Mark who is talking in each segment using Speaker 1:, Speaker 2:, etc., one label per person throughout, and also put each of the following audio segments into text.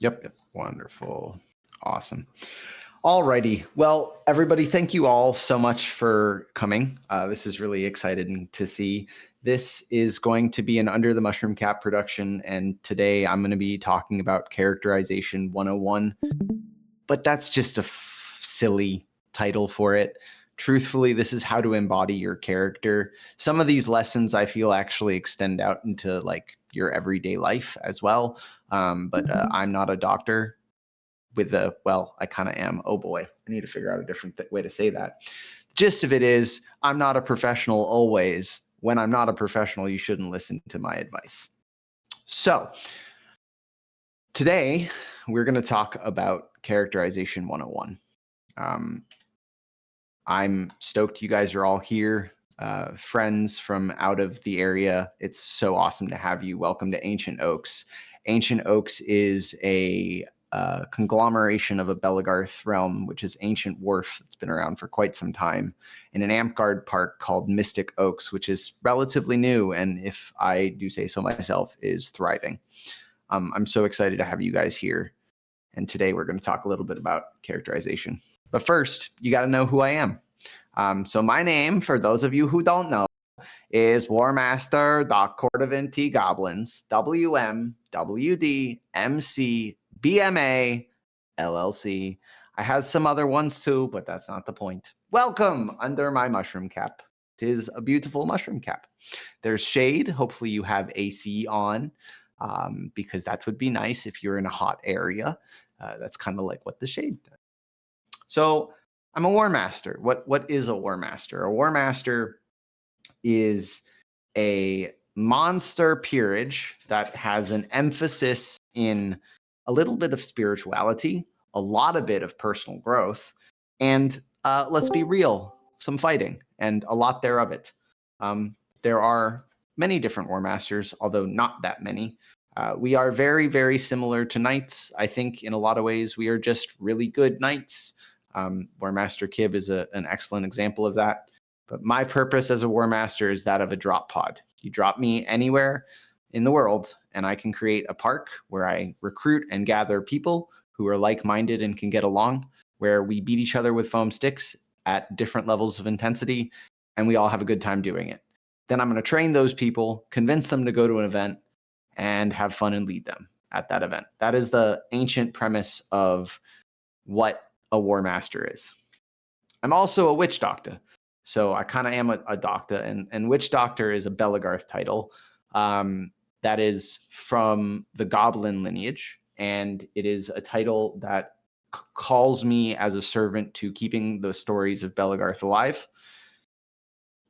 Speaker 1: Yep. Wonderful. Awesome. Alrighty. Well, everybody, thank you all so much for coming. This is really exciting to see. This is going to be an Under the Mushroom Cap production, and today I'm going to be talking about Characterization 101. But that's just a silly title for it. Truthfully, this is how to embody your character. Some of these lessons I feel actually extend out into like your everyday life as well. But I'm not a doctor I kind of am. Oh boy, I need to figure out a different way to say that. The gist of it is, I'm not a professional always. When I'm not a professional, you shouldn't listen to my advice. So today we're going to talk about Characterization 101. I'm stoked you guys are all here, friends from out of the area. It's so awesome to have you. Welcome to Ancient Oaks. Ancient Oaks is a conglomeration of a Belagarth realm, which is Ancient Wharf that's been around for quite some time, in an Amtgard park called Mystic Oaks, which is relatively new, and if I do say so myself, is thriving. I'm so excited to have you guys here, and today we're going to talk a little bit about characterization. But first, you got to know who I am. So my name, for those of you who don't know, is War Master Doc Court of NT Goblins, WM, WD, MC, BMA, LLC. I have some other ones too, but that's not the point. Welcome under my mushroom cap. Tis a beautiful mushroom cap. There's shade. Hopefully you have AC on, because that would be nice if you're in a hot area. That's kind of like what the shade does. So I'm a War Master. What is a War Master? A War Master is a monster peerage that has an emphasis in a little bit of spirituality, a lot of bit of personal growth, and let's be real, some fighting, and a lot there of it. There are many different War Masters, although not that many. We are very, very similar to knights. I think in a lot of ways we are just really good knights. War Master Kib is an excellent example of that. But my purpose as a War Master is that of a drop pod. You drop me anywhere in the world, and I can create a park where I recruit and gather people who are like-minded and can get along, where we beat each other with foam sticks at different levels of intensity, and we all have a good time doing it. Then I'm going to train those people, convince them to go to an event, and have fun and lead them at that event. That is the ancient premise of what a War Master is. I'm also a Witch Doctor. So I kind of am a doctor, and Witch Doctor is a Belagarth title that is from the Goblin lineage, and it is a title that calls me as a servant to keeping the stories of Belagarth alive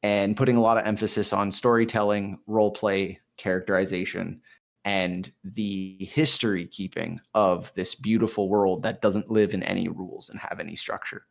Speaker 1: and putting a lot of emphasis on storytelling, roleplay, characterization, and the history keeping of this beautiful world that doesn't live in any rules and have any structure.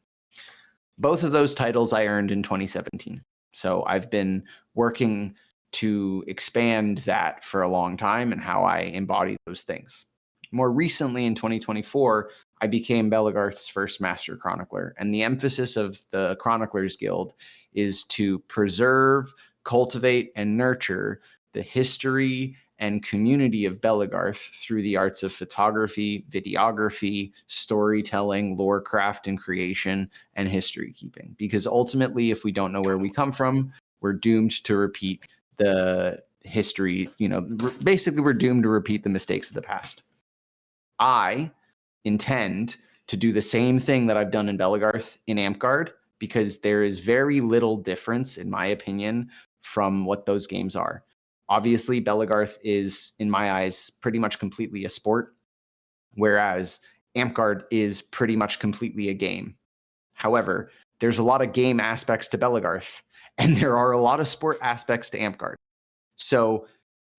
Speaker 1: Both of those titles I earned in 2017. So I've been working to expand that for a long time and how I embody those things. More recently in 2024, I became Belagarth's first Master Chronicler. And the emphasis of the Chroniclers Guild is to preserve, cultivate, and nurture the history and community of Belagarth through the arts of photography, videography, storytelling, lore craft and creation, and history keeping. Because ultimately, if we don't know where we come from, we're doomed to repeat the history. Basically, we're doomed to repeat the mistakes of the past. I intend to do the same thing that I've done in Belagarth in Amtgard, because there is very little difference, in my opinion, from what those games are. Obviously, Belagarth is, in my eyes, pretty much completely a sport, whereas Amtgard is pretty much completely a game. However, there's a lot of game aspects to Belagarth, and there are a lot of sport aspects to Amtgard. So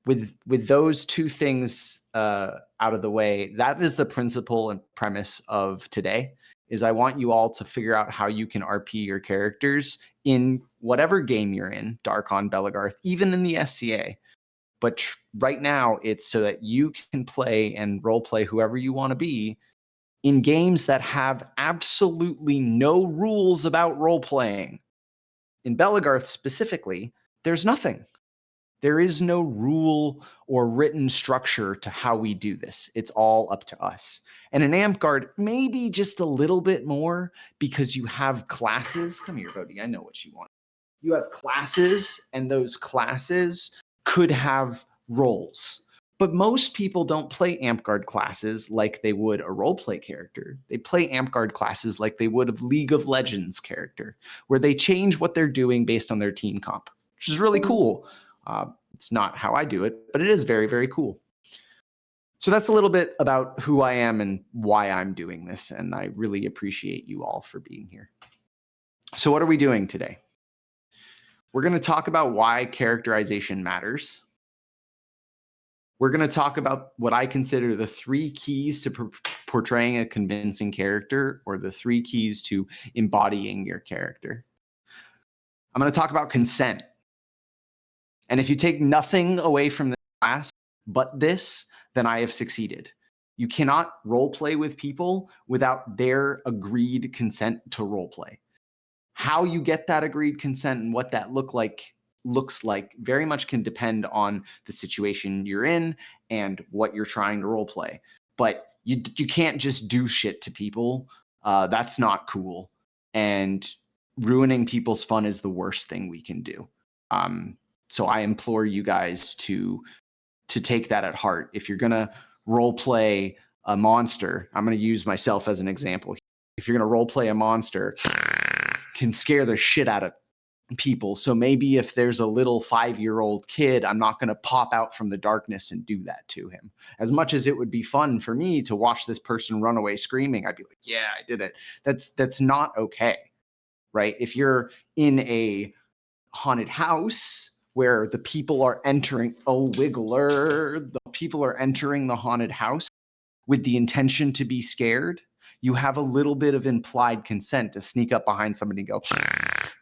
Speaker 1: with those two things out of the way, that is the principle and premise of today. Is I want you all to figure out how you can RP your characters in whatever game you're in, Darkon, Belagarth, even in the SCA. But right now, it's so that you can play and role play whoever you want to be in games that have absolutely no rules about role playing. In Belagarth specifically, there's nothing. There is no rule or written structure to how we do this. It's all up to us. And in AmpGuard, maybe just a little bit more because you have classes. Come here, Bodhi. I know what you want. You have classes, and those classes could have roles. But most people don't play AmpGuard classes like they would a roleplay character. They play AmpGuard classes like they would a League of Legends character, where they change what they're doing based on their team comp, which is really cool. It's not how I do it, but it is very, very cool. So that's a little bit about who I am and why I'm doing this, and I really appreciate you all for being here. So what are we doing today? We're going to talk about why characterization matters. We're going to talk about what I consider the 3 keys to portraying a convincing character, or the 3 keys to embodying your character. I'm going to talk about consent. And if you take nothing away from the class but this, then I have succeeded. You cannot role play with people without their agreed consent to role play. How you get that agreed consent and what that looks like very much can depend on the situation you're in and what you're trying to role play. But you can't just do shit to people. That's not cool. And ruining people's fun is the worst thing we can do. So I implore you guys to take that at heart. If you're going to role play a monster, I'm going to use myself as an example. If you're going to role play a monster, can scare the shit out of people. So maybe if there's a little 5-year-old kid, I'm not going to pop out from the darkness and do that to him. As much as it would be fun for me to watch this person run away screaming, I'd be like, yeah, I did it. That's not okay, right? If you're in a haunted house where the people are entering, the people are entering the haunted house with the intention to be scared, you have a little bit of implied consent to sneak up behind somebody and go,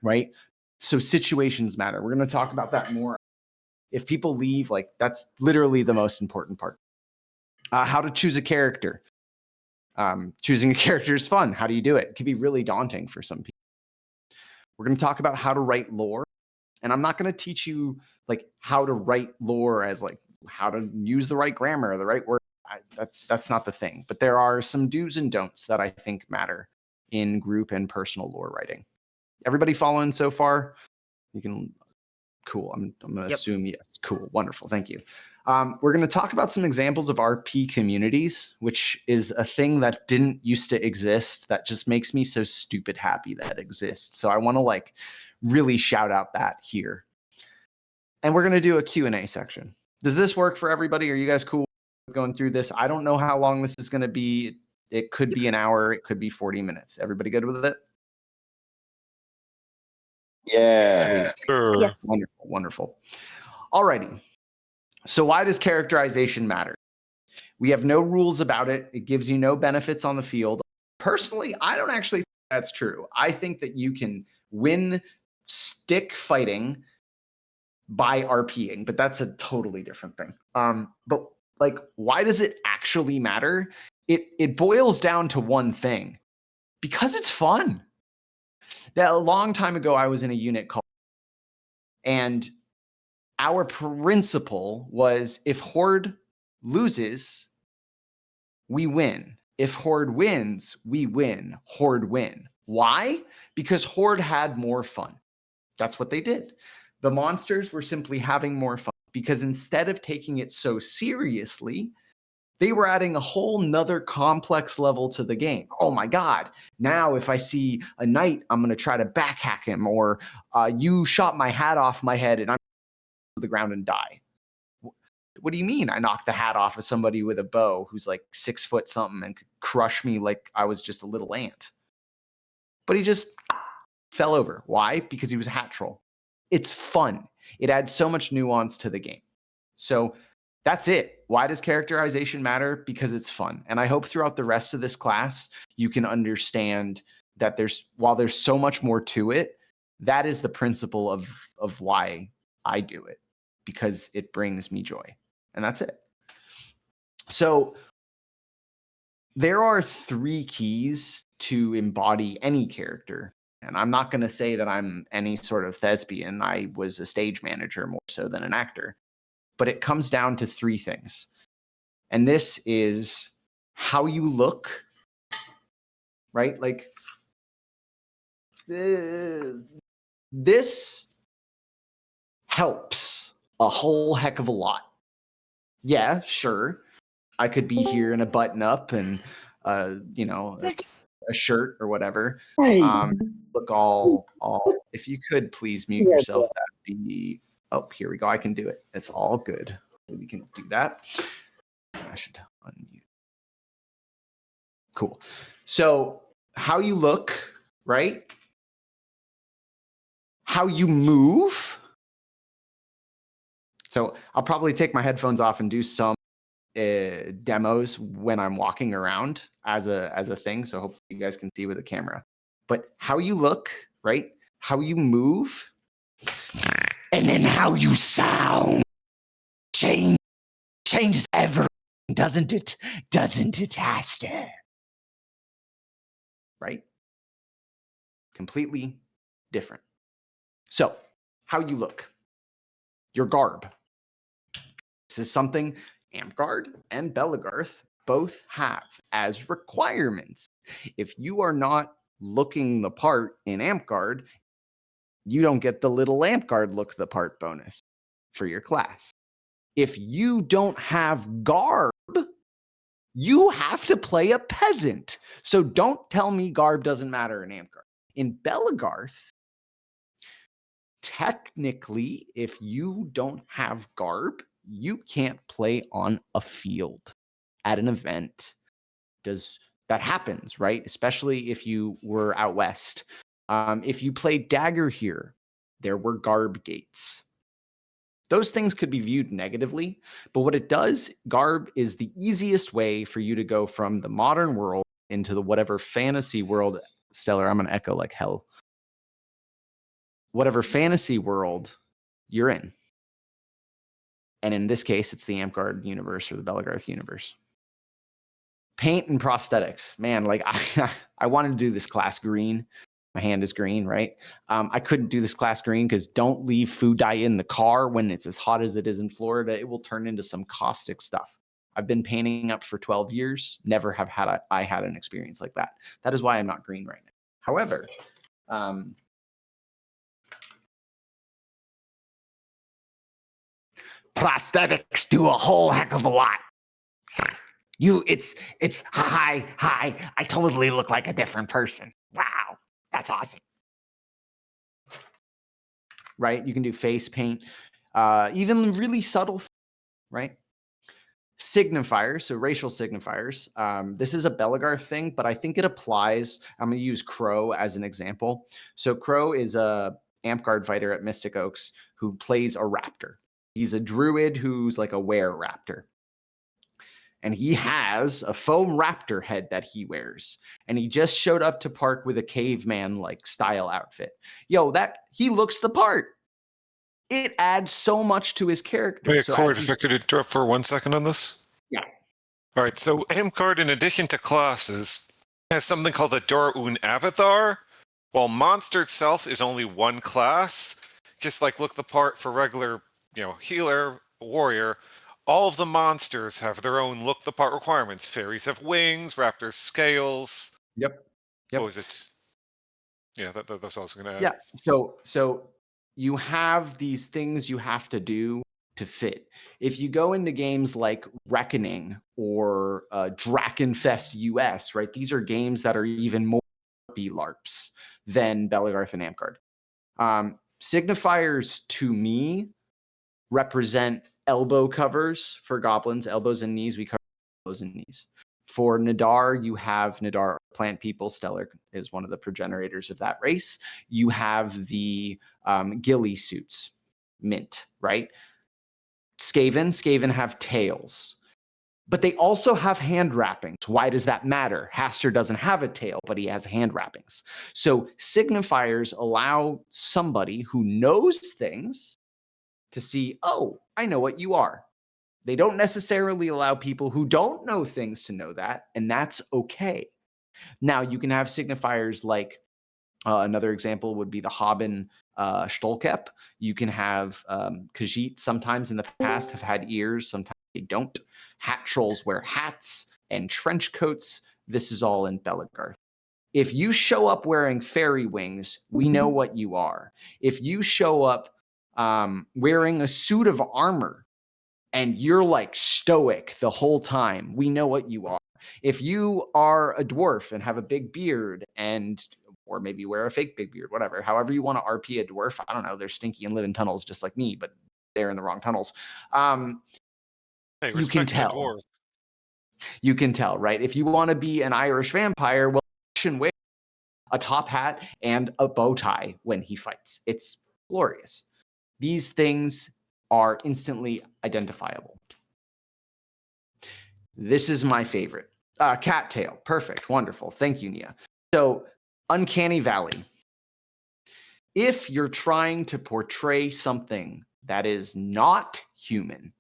Speaker 1: right? So situations matter. We're going to talk about that more. If people leave, like, that's literally the most important part. How to choose a character. Choosing a character is fun. How do you do it? It can be really daunting for some people. We're going to talk about how to write lore. And I'm not going to teach you like how to write lore as like how to use the right grammar, the right word. That's not the thing. But there are some do's and don'ts that I think matter in group and personal lore writing. Everybody following so far? You can, cool. I'm going to assume yes. Cool. Wonderful. Thank you. We're going to talk about some examples of RP communities, which is a thing that didn't used to exist that just makes me so stupid happy that it exists. So I want to like really shout out that here. And we're going to do a Q&A section. Does this work for everybody? Are you guys cool with going through this? I don't know how long this is going to be. It could be an hour. It could be 40 minutes. Everybody good with it?
Speaker 2: Yeah.
Speaker 3: Sure.
Speaker 4: Yeah.
Speaker 1: Wonderful. Wonderful. Alrighty. So why does characterization matter? We have no rules about it. It gives you no benefits on the field. Personally, I don't actually think that's true. I think that you can win stick fighting by RPing, but that's a totally different thing. But like, why does it actually matter? It boils down to one thing: because it's fun. That a long time ago, I was in a unit called, and our principle was if Horde loses, we win. If Horde wins, we win. Horde win. Why? Because Horde had more fun. That's what they did. The monsters were simply having more fun because instead of taking it so seriously, they were adding a whole nother complex level to the game. Oh my God. Now, if I see a knight, I'm going to try to backhack him, or you shot my hat off my head and I'm to the ground and die. What do you mean I knocked the hat off of somebody with a bow who's like 6 foot something and could crush me like I was just a little ant? But he just fell over. Why? Because he was a hat troll. It's fun. It adds so much nuance to the game. So that's it. Why does characterization matter? Because it's fun. And I hope throughout the rest of this class, you can understand that while there's so much more to it, that is the principle of why I do it, because it brings me joy. And that's it. So there are 3 keys to embody any character. And I'm not going to say that I'm any sort of thespian. I was a stage manager more so than an actor. But it comes down to three things. And this is how you look, right? Like, this helps a whole heck of a lot. Yeah, sure. I could be here in a button up and, a shirt or whatever. Look all, if you could please mute yourself, that'd be, oh, here we go. I can do it. It's all good. We can do that. I should unmute. Cool. So how you look, right? How you move. So I'll probably take my headphones off and do some demos when I'm walking around as a thing. So hopefully you guys can see with the camera. But how you look, right? How you move, and then how you sound changes everything, doesn't it? Doesn't it, Aster? Right? Completely different. So, how you look, your garb. This is something Amtgard and Belegarth both have as requirements. If you are not looking the part in Amtgard, you don't get the little Amtgard look the part bonus for your class. If you don't have garb, you have to play a peasant. So don't tell me garb doesn't matter in Amtgard. In Belegarth, technically, if you don't have garb, you can't play on a field at an event. That happens, right? Especially if you were out west. If you played dagger here, there were garb gates. Those things could be viewed negatively, but what it does, garb is the easiest way for you to go from the modern world into the whatever fantasy world, Stellar, I'm going to echo like hell. Whatever fantasy world you're in. And in this case, it's the Amtgard universe or the Belegarth universe. Paint and prosthetics. Man, like I wanted to do this class green. My hand is green, right? I couldn't do this class green because don't leave food dye in the car when it's as hot as it is in Florida. It will turn into some caustic stuff. I've been painting up for 12 years. Never have had I had an experience like that. That is why I'm not green right now. However, prosthetics do a whole heck of a lot. It's hi, I totally look like a different person. Wow, that's awesome. Right? You can do face paint, even really subtle, right? Signifiers, so racial signifiers. This is a Belegarth thing, but I think it applies. I'm going to use Crow as an example. So Crow is a Amtgard fighter at Mystic Oaks who plays a raptor. He's a druid who's like a were-raptor. And he has a foam raptor head that he wears. And he just showed up to park with a caveman-like style outfit. Yo, he looks the part. It adds so much to his character.
Speaker 2: Wait, Cord, if I could interrupt for 1 second on this?
Speaker 1: Yeah.
Speaker 2: All right, so Amtgard, in addition to classes, has something called the Dorun Avatar. While monster itself is only one class, just like look the part for regular, healer, warrior, all of the monsters have their own look the part requirements. Fairies have wings, raptors scales.
Speaker 1: Yep.
Speaker 2: What was it? Yeah, that's also going to add.
Speaker 1: Yeah. So you have these things you have to do to fit. If you go into games like Reckoning or Drakenfest US, right? These are games that are even more LARPs than Belegarth and Amtgard. Signifiers to me represent elbow covers for goblins, elbows and knees. We cover elbows and knees. For Nadar, you have Nadar plant people. Stellar is one of the progenitors of that race. You have the ghillie suits, mint, right? Skaven have tails. But they also have hand wrappings. Why does that matter? Haster doesn't have a tail, but he has hand wrappings. So signifiers allow somebody who knows things to see, oh, I know what you are. They don't necessarily allow people who don't know things to know that, and that's okay. Now, you can have signifiers like Another example would be the Haben Stolkep. You can have Khajiit sometimes in the past have had ears, sometimes they don't. Hat trolls wear hats and trench coats. This is all in Belagarth. If you show up wearing fairy wings, we know what you are. If you show up wearing a suit of armor and you're like stoic the whole time, we know what you are. If you are a dwarf and have a big beard or maybe wear a fake big beard, whatever, however you want to RP a dwarf, I don't know, they're stinky and live in tunnels just like me, but they're in the wrong tunnels.
Speaker 2: Hey,
Speaker 1: You can
Speaker 2: respect the
Speaker 1: tell.
Speaker 2: dwarf.
Speaker 1: You can tell, right? If you want to be an Irish vampire, well, wear a top hat and a bow tie when he fights. It's glorious. These things are instantly identifiable. This is my favorite. Cattail. Perfect. Wonderful. Thank you, Nia. So, Uncanny Valley. If you're trying to portray something that is not human,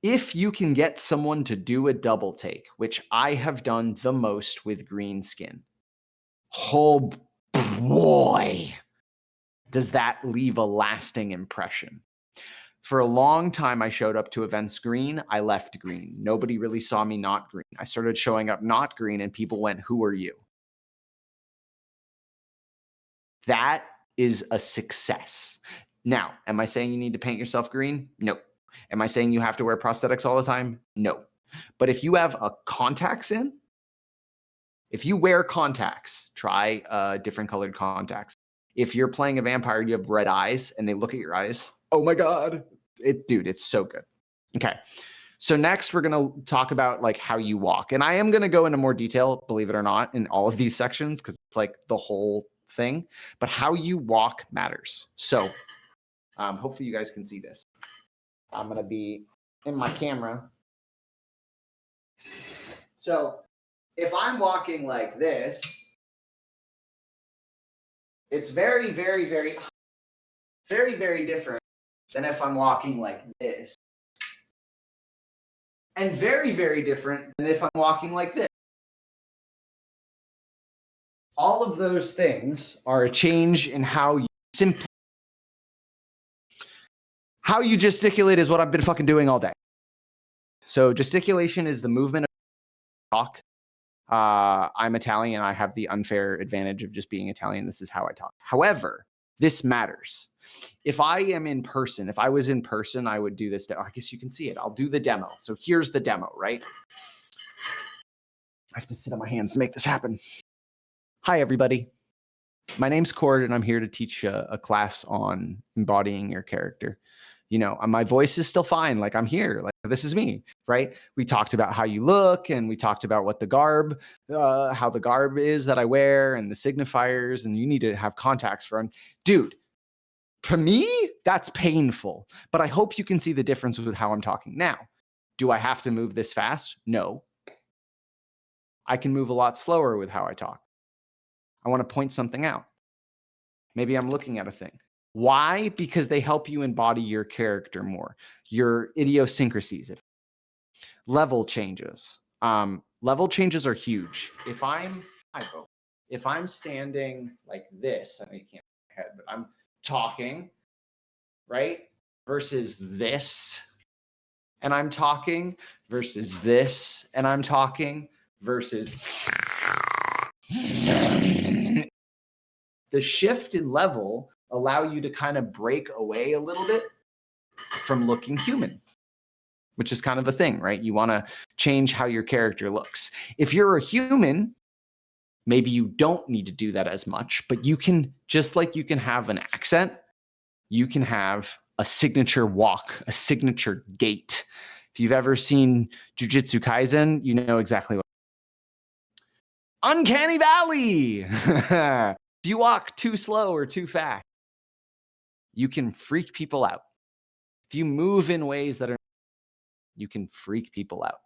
Speaker 1: if you can get someone to do a double take, which I have done the most with green skin, oh boy, does that leave a lasting impression. For a long time, I showed up to events green. I left green. Nobody really saw me not green. I started showing up not green, and people went, "Who are you?" That is a success. Now, am I saying you need to paint yourself green? No. Am I saying you have to wear prosthetics all the time? No. But if you have contacts in, if you wear contacts, try different colored contacts. If you're playing a vampire, you have red eyes, and they look at your eyes. Oh my God. Dude, it's so good. Okay. So next we're going to talk about like how you walk. And I am going to go into more detail, believe it or not, in all of these sections because it's like the whole thing. But how you walk matters. So hopefully you guys can see this. I'm going to be in my camera. So if I'm walking like this, it's very, very, very, very, very different than if I'm walking like this. And very, very different than if I'm walking like this. All of those things are a change in how you gesticulate is what I've been fucking doing all day. So gesticulation is the movement of talk. I'm Italian. I have the unfair advantage of just being Italian. This is how I talk. However, this matters. If I am in person, if I was in person, I would do this. I guess you can see it. I'll do the demo. So here's the demo, right? I have to sit on my hands to make this happen. Hi, everybody. My name's Cord, and I'm here to teach a class on embodying your character. You know, my voice is still fine. Like I'm here. Like this is me, right? We talked about how you look, and we talked about what the garb, how the garb is that I wear, and the signifiers, and you need to have contacts for them. Dude, for me, that's painful. But I hope you can see the difference with how I'm talking now. Do I have to move this fast? No. I can move a lot slower with how I talk. I want to point something out. Maybe I'm looking at a thing. Why? Because they help you embody your character more, your idiosyncrasies. Level changes. Level changes are huge. If I'm standing like this, I know you can't see my head, but I'm talking, right? Versus this, and I'm talking, versus this, and I'm talking, versus the shift in level allow you to kind of break away a little bit from looking human, which is kind of a thing, right? You want to change how your character looks. If you're a human, maybe you don't need to do that as much, but you can, just like you can have an accent, you can have a signature walk, a signature gait. If you've ever seen Jujutsu Kaisen, you know exactly what. Uncanny Valley. If you walk too slow or too fast, you can freak people out. If you move in ways that are, you can freak people out.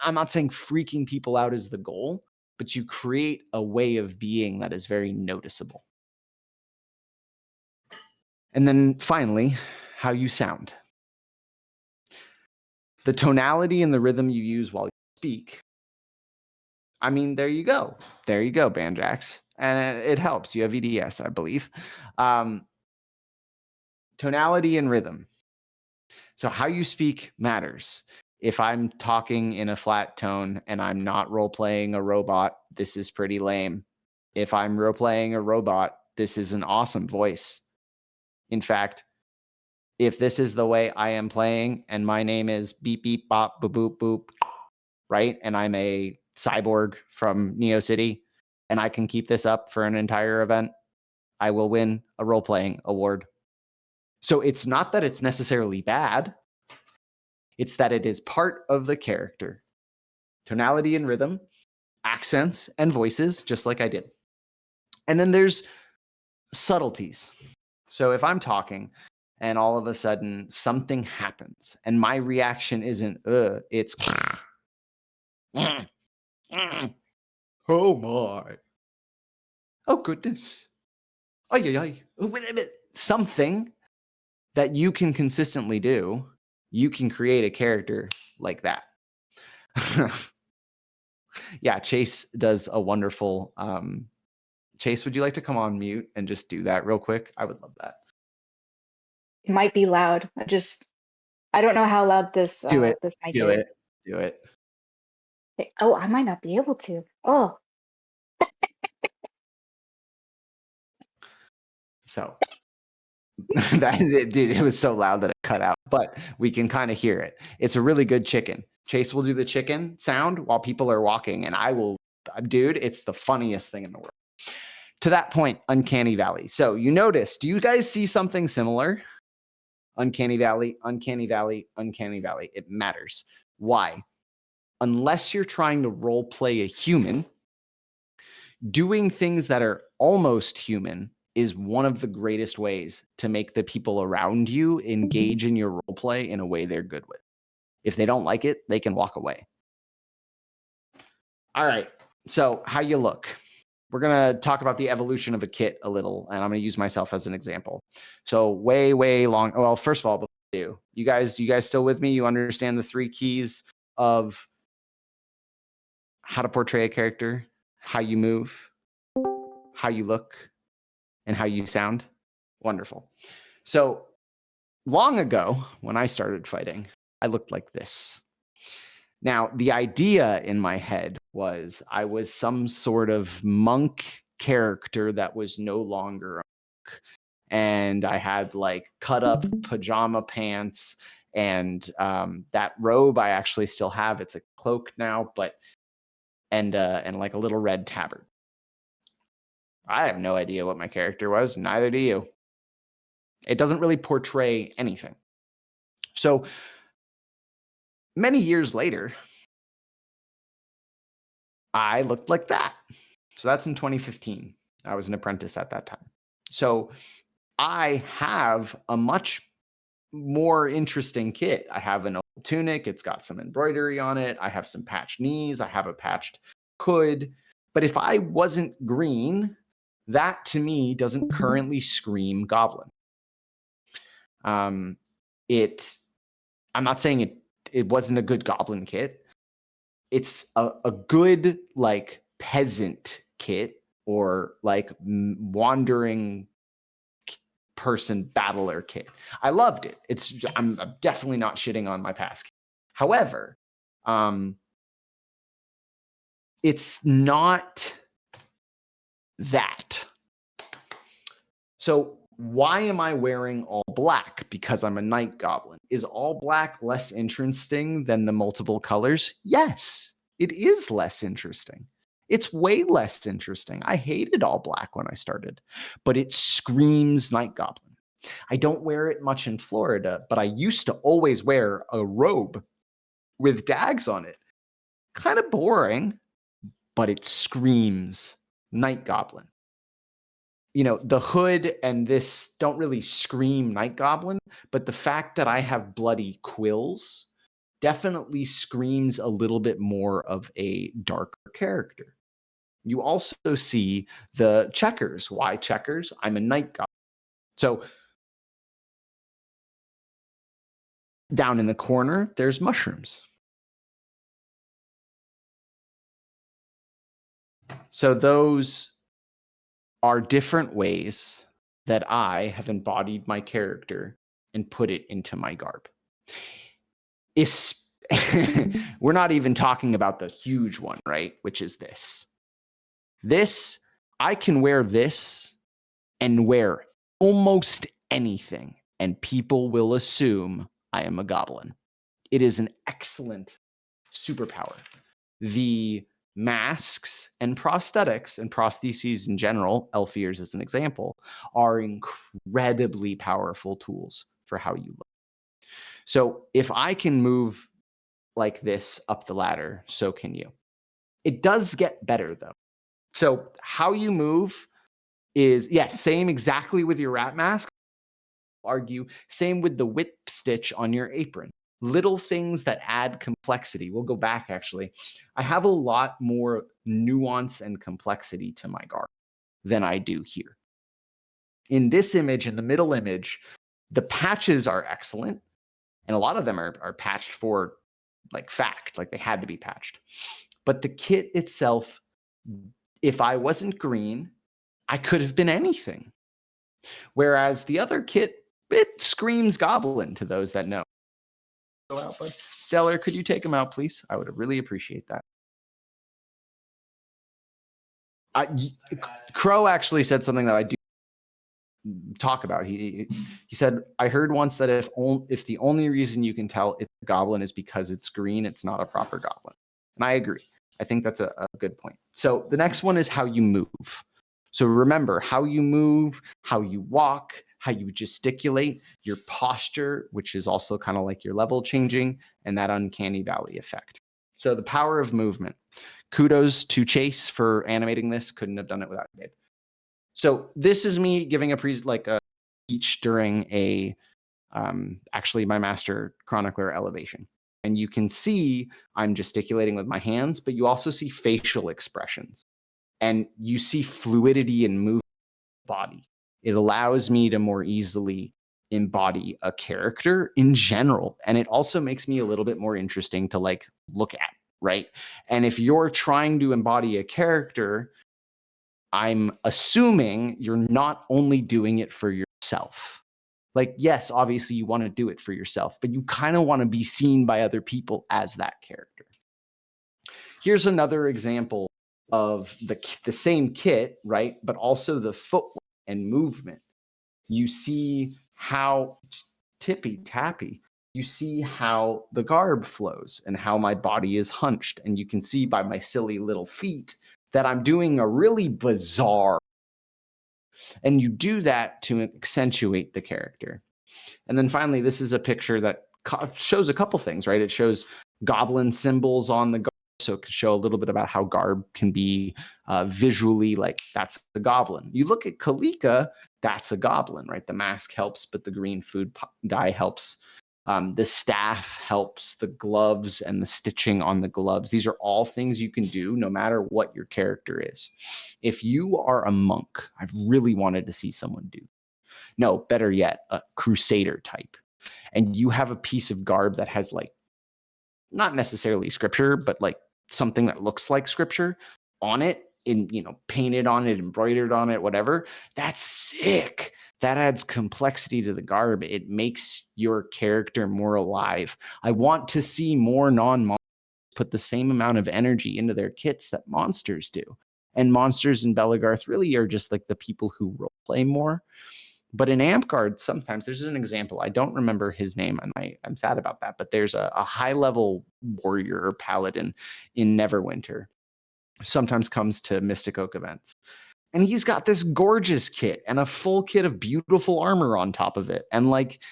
Speaker 1: I'm not saying freaking people out is the goal, but you create a way of being that is very noticeable. And then finally, how you sound. The tonality and the rhythm you use while you speak. I mean, there you go. There you go, Banjax. And it helps. You have EDS, I believe. Tonality and rhythm. So how you speak matters. If I'm talking in a flat tone and I'm not role-playing a robot, this is pretty lame. If I'm role-playing a robot, this is an awesome voice. In fact, if this is the way I am playing and my name is beep, beep, bop, boop, boop, boop, right? And I'm a cyborg from Neo City and I can keep this up for an entire event, I will win a role-playing award. So it's not that it's necessarily bad. It's that it is part of the character. Tonality and rhythm, accents and voices, just like I did. And then there's subtleties. So if I'm talking and all of a sudden something happens and my reaction isn't, it's, oh my, oh goodness, ay, ay, ay. Oh, wait a minute. Something that you can consistently do, you can create a character like that. Yeah, Chase does a wonderful. Chase, would you like to come on mute and just do that real quick? I would love that.
Speaker 3: It might be loud. I don't know how loud this
Speaker 1: Do it.
Speaker 3: this mic
Speaker 1: Do
Speaker 3: is.
Speaker 1: it. Do it.
Speaker 3: Oh, I might not be able to. Oh,
Speaker 1: So that dude, it was so loud that it cut out, but we can kind of hear it. It's a really good chicken. Chase will do the chicken sound while people are walking, and I will, dude, it's the funniest thing in the world. To that point, Uncanny Valley. So you notice, do you guys see something similar? Uncanny Valley, Uncanny Valley, Uncanny Valley. It matters. Why? Unless you're trying to role play a human, doing things that are almost human is one of the greatest ways to make the people around you engage in your role play in a way they're good with. If they don't like it, they can walk away. All right. So how you look. We're going to talk about the evolution of a kit a little, and I'm going to use myself as an example. So way long. Well, first of all, before I do, you guys still with me? You understand the 3 keys of how to portray a character, how you move, how you look, and how you sound? Wonderful. So long ago, when I started fighting, I looked like this. Now, the idea in my head was I was some sort of monk character that was no longer a monk. And I had like cut up pajama pants and that robe I actually still have. It's a cloak now, but and like a little red tabard. I have no idea what my character was. Neither do you. It doesn't really portray anything. So many years later, I looked like that. So that's in 2015. I was an apprentice at that time. So I have a much more interesting kit. I have an old tunic. It's got some embroidery on it. I have some patched knees. I have a patched hood. But if I wasn't green, that to me doesn't currently scream goblin. I'm not saying it wasn't a good goblin kit. It's a good like peasant kit or like wandering person battler kit. I loved it. I'm definitely not shitting on my past. However, it's not that. So why am I wearing all black? Because I'm a night goblin. Is all black less interesting than the multiple colors? Yes, it is less interesting. It's way less interesting. I hated all black when I started, but it screams night goblin. I don't wear it much in Florida, but I used to always wear a robe with dags on it. Kind of boring, but it screams night goblin. You know, the hood and this don't really scream night goblin, but the fact that I have bloody quills definitely screams a little bit more of a darker character. You also see the checkers. Why checkers? I'm a night goblin. So down in the corner, there's mushrooms. So those are different ways that I have embodied my character and put it into my garb. We're not even talking about the huge one, right? Which is this. This, I can wear this and wear almost anything, and people will assume I am a goblin. It is an excellent superpower. The masks and prosthetics and prostheses in general, elf ears as an example, are incredibly powerful tools for how you look. So if I can move like this up the ladder, so can you. It does get better though. So how you move is, yes, same exactly with your rat mask. Argue, same with the whip stitch on your apron. Little things that add complexity. We'll go back actually. I have a lot more nuance and complexity to my garb than I do here. In this image, in the middle image, the patches are excellent. And a lot of them are patched for like fact, like they had to be patched. But the kit itself, if I wasn't green, I could have been anything. Whereas the other kit, it screams goblin to those that know. Go out, bud. Stellar, could you take him out, please? I would really appreciate that. Crow actually said something that I do talk about. He said, I heard once that if the only reason you can tell it's a goblin is because it's green, it's not a proper goblin. And I agree. I think that's a good point. So the next one is how you move. So remember how you move, how you walk, how you gesticulate, your posture, which is also kind of like your level changing, and that uncanny valley effect. So the power of movement. Kudos to Chase for animating this. Couldn't have done it without Gabe. So this is me giving a speech during actually my Master Chronicler elevation. And you can see I'm gesticulating with my hands, but you also see facial expressions. And you see fluidity and movement of the body. It allows me to more easily embody a character in general. And it also makes me a little bit more interesting to like look at, right? And if you're trying to embody a character, I'm assuming you're not only doing it for yourself. Like, yes, obviously you want to do it for yourself, but you kind of want to be seen by other people as that character. Here's another example of the same kit, right? But also the footwork and movement. You see how tippy-tappy. You see how the garb flows and how my body is hunched. And you can see by my silly little feet that I'm doing a really bizarre. And you do that to accentuate the character. And then finally, this is a picture that shows a couple things, right? It shows goblin symbols on the garb. So it could show a little bit about how garb can be visually like that's a goblin. You look at Kalika, that's a goblin, right? The mask helps, but the green food dye helps. The staff helps, the gloves and the stitching on the gloves. These are all things you can do no matter what your character is. If you are a monk, I've really wanted to see someone do. No, better yet, a crusader type. And you have a piece of garb that has like, not necessarily scripture, but like something that looks like scripture on it, painted on it, embroidered on it, whatever. That's sick. That adds complexity to the garb. It makes your character more alive. I want to see more non-monsters put the same amount of energy into their kits that monsters do. And monsters in Belagarth really are just like the people who role play more. But in Amtgard, sometimes there's an example. I don't remember his name, and I'm sad about that. But there's a high-level warrior or paladin in Neverwinter. Sometimes comes to Mystic Oak events. And he's got this gorgeous kit and a full kit of beautiful armor on top of it. And like,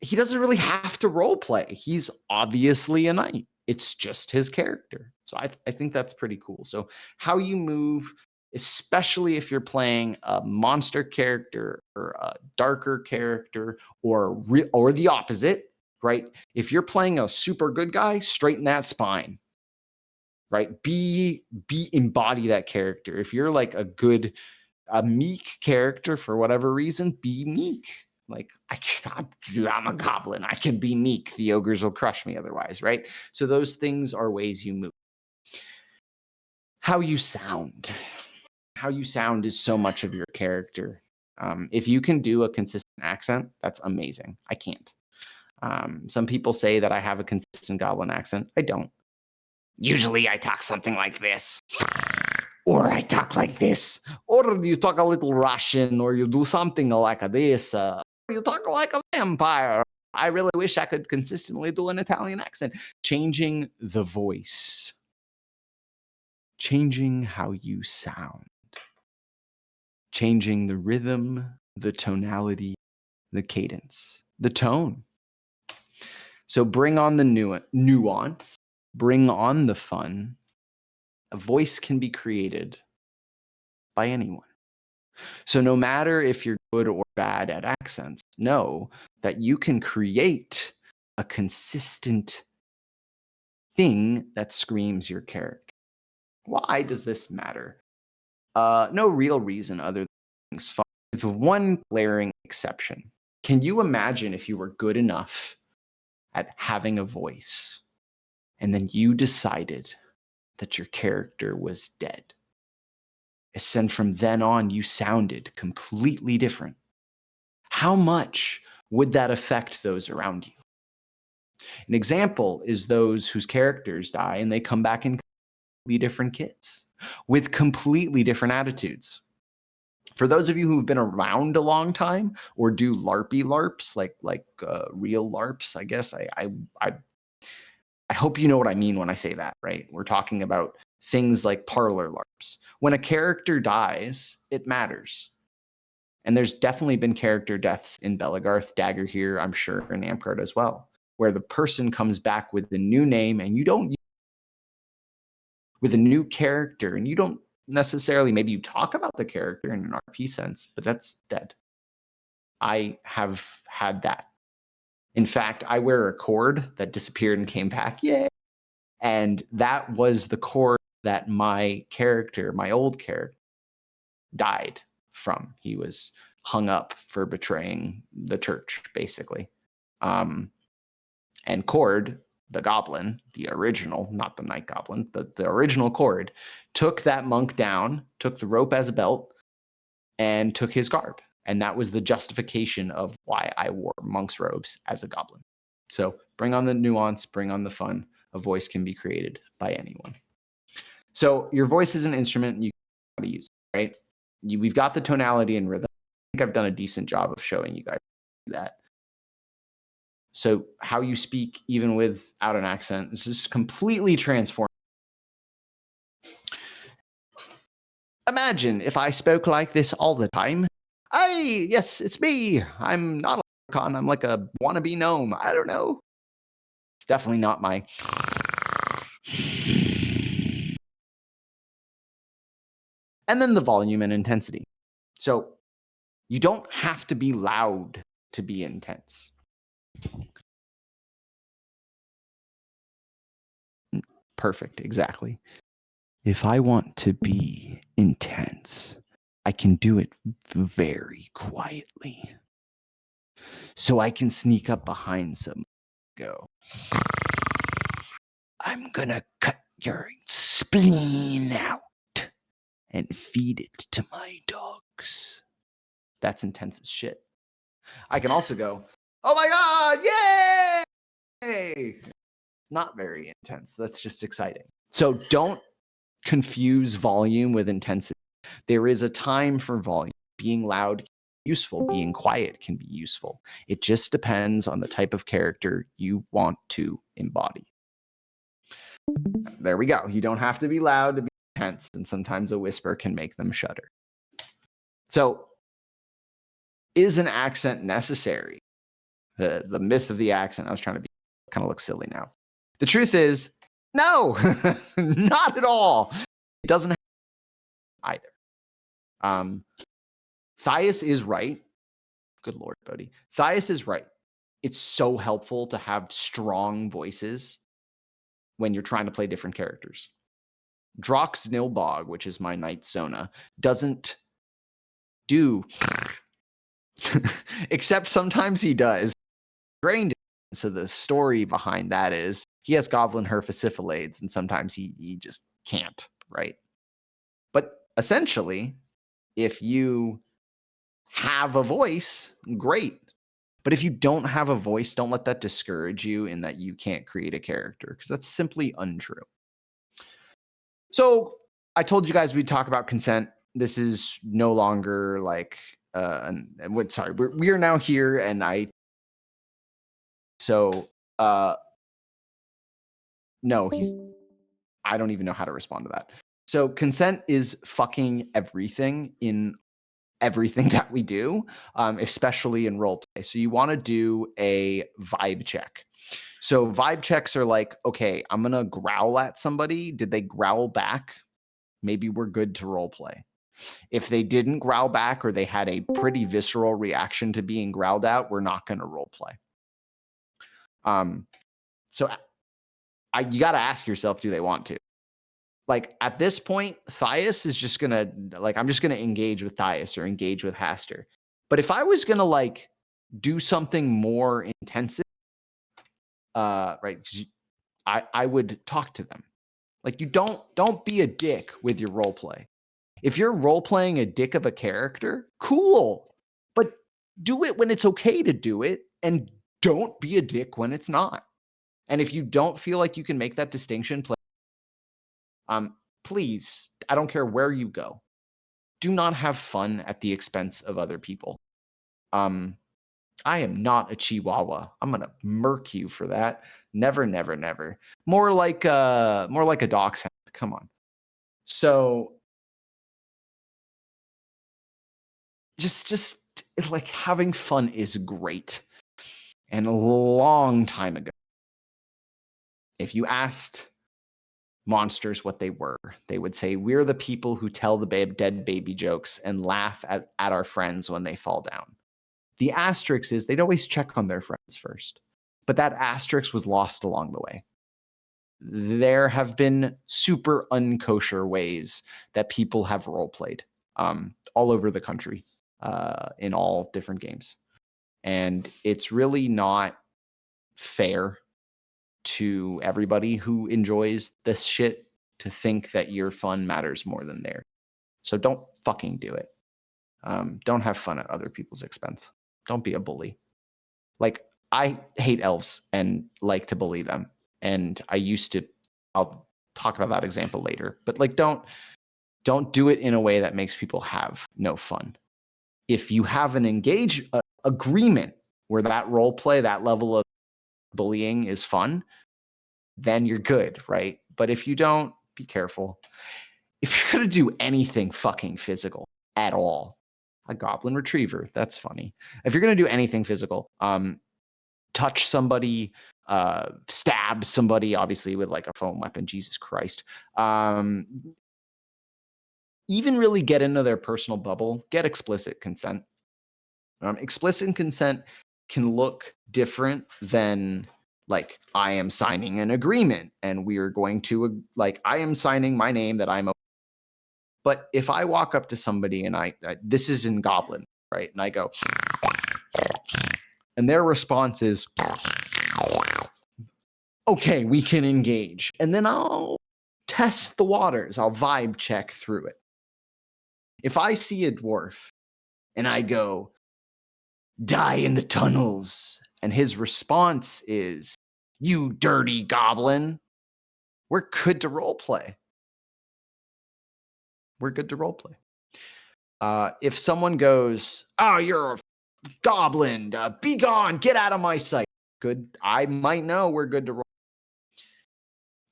Speaker 1: he doesn't really have to role play. He's obviously a knight. It's just his character. So I think that's pretty cool. So how you move, especially if you're playing a monster character or a darker character or the opposite, right? If you're playing a super good guy, straighten that spine, right? Embody that character. If you're like a meek character for whatever reason, be meek. Like, I'm a goblin. I can be meek. The ogres will crush me otherwise, right? So those things are ways you move. how you sound. How you sound is so much of your character. If you can do a consistent accent, that's amazing. I can't. Some people say that I have a consistent goblin accent. I don't. Usually I talk something like this. Or I talk like this. Or you talk a little Russian, or you do something like this. Or you talk like a vampire. I really wish I could consistently do an Italian accent. Changing the voice. Changing how you sound. Changing the rhythm, the tonality, the cadence, the tone. So bring on the nuance, bring on the fun. A voice can be created by anyone. So no matter if you're good or bad at accents, know that you can create a consistent thing that screams your character. Why does this matter? No real reason other than things fun, with one glaring exception. Can you imagine if you were good enough at having a voice and then you decided that your character was dead? And from then on, you sounded completely different. How much would that affect those around you? An example is those whose characters die and they come back in completely different kits with completely different attitudes. For those of you who've been around a long time or do LARPy LARPs, like real LARPs, I guess, I hope you know what I mean when I say that, right? We're talking about things like parlor LARPs. When a character dies, it matters. And there's definitely been character deaths in Belagarth, Dagger here, I'm sure, in Amcard as well, where the person comes back with the new name and you don't, with a new character, and you don't necessarily, maybe you talk about the character in an RP sense, but that's dead. I have had that. In fact, I wear a cord that disappeared and came back. Yay. And that was the cord that my character, my old character, died from. He was hung up for betraying the church, basically. And Cord, the goblin, the original, not the night goblin, the original Cord, took that monk down, took the rope as a belt, and took his garb. And that was the justification of why I wore monk's robes as a goblin. So bring on the nuance, bring on the fun. A voice can be created by anyone. So your voice is an instrument you can use, right? We've got the tonality and rhythm. I think I've done a decent job of showing you guys that. So how you speak, even without an accent, is just completely transformed. Imagine if I spoke like this all the time. Hey, yes, it's me. I'm not a leprechaun. I'm like a wannabe gnome. I don't know. It's definitely not my... And then the volume and intensity. So you don't have to be loud to be intense. Perfect, exactly. If I want to be intense, I can do it very quietly. So I can sneak up behind someone and go, I'm gonna cut your spleen out and feed it to my dogs. That's intense as shit. I can also go, oh my God, yay! It's not very intense. That's just exciting. So don't confuse volume with intensity. There is a time for volume. Being loud can be useful. Being quiet can be useful. It just depends on the type of character you want to embody. There we go. You don't have to be loud to be intense, and sometimes a whisper can make them shudder. So, is an accent necessary? The myth of the accent. I was trying to be kind of look silly now. The truth is, no, not at all. It doesn't have either. Thias is right. Good Lord, Bodhi. Thias is right. It's so helpful to have strong voices when you're trying to play different characters. Drox Nilbog, which is my Knight Sona, doesn't do, except sometimes he does. Grained. So the story behind that is he has Goblin Herphosyphilades, and sometimes he just can't, right? essentially, if you have a voice, great. But if you don't have a voice, don't let that discourage you in that you can't create a character, because that's simply untrue. So I told you guys we'd talk about consent. This is no longer like, sorry, we are now here, and no, I don't even know how to respond to that. So consent is fucking everything in everything that we do, especially in role play. So you want to do a vibe check. So vibe checks are like, okay, I'm going to growl at somebody. Did they growl back? Maybe we're good to role play. If they didn't growl back or they had a pretty visceral reaction to being growled at, we're not going to role play. So you got to ask yourself, do they want to? Like at this point, Thias is just gonna I'm just gonna engage with Thias or engage with Haster. But if I was gonna like do something more intensive, right? I would talk to them. Like you don't be a dick with your role play. If you're role playing a dick of a character, cool. But do it when it's okay to do it, and don't be a dick when it's not. And if you don't feel like you can make that distinction, please, I don't care where you go, do not have fun at the expense of other people. I am not a Chihuahua. I'm gonna murk you for that. Never, never, never. More like a dachshund. Come on. So just like having fun is great. And a long time ago, if you asked monsters what they were, they would say, we're the people who tell the dead baby jokes and laugh at our friends when they fall down. The asterisk is they'd always check on their friends first, but that asterisk was lost along the way. There have been super unkosher ways that people have role played all over the country in all different games. And it's really not fair to everybody who enjoys this shit to think that your fun matters more than theirs. So don't fucking do it. Don't have fun at other people's expense. Don't be a bully. Like, I hate elves and like to bully them. And I'll talk about that example later. But like, don't do it in a way that makes people have no fun. If you have an agreement where that role play, that level of bullying is fun, then you're good, right? But if you don't, be careful. If you're going to do anything fucking physical at all, a goblin retriever, that's funny. If you're going to do anything physical, touch somebody, stab somebody, obviously with like a foam weapon, Jesus Christ. Even really get into their personal bubble, get explicit consent. Explicit consent can look different than like, I am signing an agreement and we are going to, like, I am signing my name that I'm. But if I walk up to somebody and this is in Goblin, right? And I go, and their response is, okay, we can engage. And then I'll test the waters. I'll vibe check through it. If I see a dwarf and I go, die in the tunnels, and his response is, you dirty goblin, we're good to role play. We're good to role play. If someone goes, oh, you're a goblin, be gone, get out of my sight. Good. I might know we're good to roll.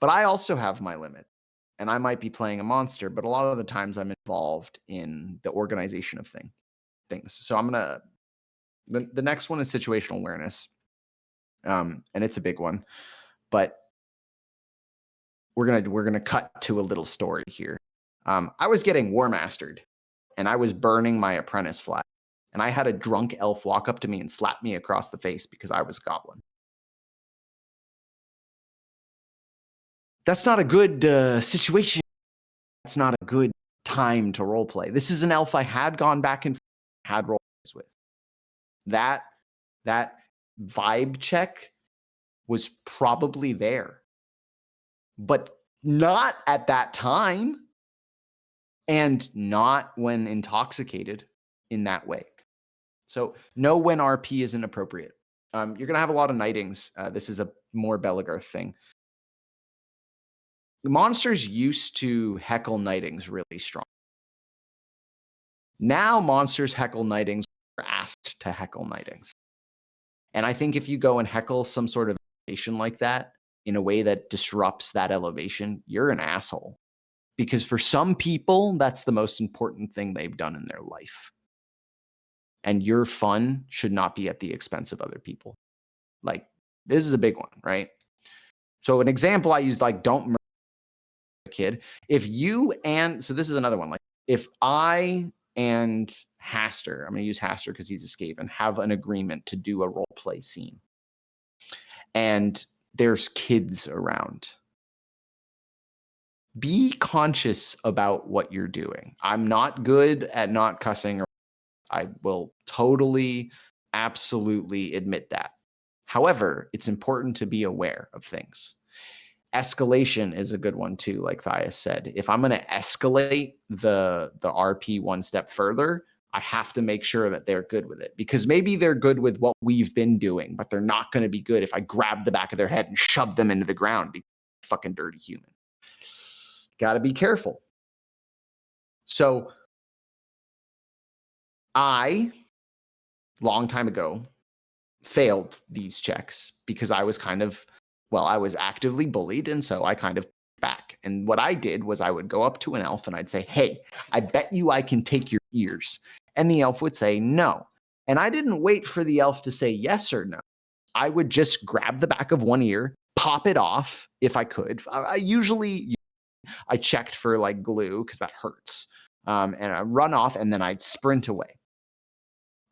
Speaker 1: But I also have my limit. And I might be playing a monster, but a lot of the times I'm involved in the organization of things. So I'm going to, the next one is situational awareness. And it's a big one. But we're gonna cut to a little story here. I was getting war mastered, and I was burning my apprentice flag. And I had a drunk elf walk up to me and slap me across the face because I was a goblin. That's not a good situation. That's not a good time to role play. This is an elf I had gone back and had role plays with. That vibe check was probably there, but not at that time. and not when intoxicated in that way. So know when RP is inappropriate. You're going to have a lot of nightings. This is a more Belagarth thing. Monsters used to heckle nightings really strong. Now monsters heckle nightings or are asked to heckle nightings. And I think if you go and heckle some sort of elevation like that in a way that disrupts that elevation, you're an asshole. Because for some people, that's the most important thing they've done in their life. And your fun should not be at the expense of other people. Like, this is a big one, right? So an example I used, like, don't murder a kid. If you and, so this is another one, like, if I and Haster, I'm going to use Haster because he's escaping, have an agreement to do a role play scene. And there's kids around. Be conscious about what you're doing. I'm not good at not cussing. I will totally, absolutely admit that. However, it's important to be aware of things. Escalation is a good one too, like Thias said. If I'm going to escalate the RP one step further, I have to make sure that they're good with it, because maybe they're good with what we've been doing, but they're not going to be good if I grab the back of their head and shove them into the ground. Be fucking dirty human. Got to be careful. So I, long time ago, failed these checks because I was kind of, well, I was actively bullied. And so I kind of back. And what I did was I would go up to an elf and I'd say, hey, I bet you I can take your ears. And the elf would say no. And I didn't wait for the elf to say yes or no. I would just grab the back of one ear, pop it off if I could. I checked for like glue because that hurts. And I run off and then I'd sprint away.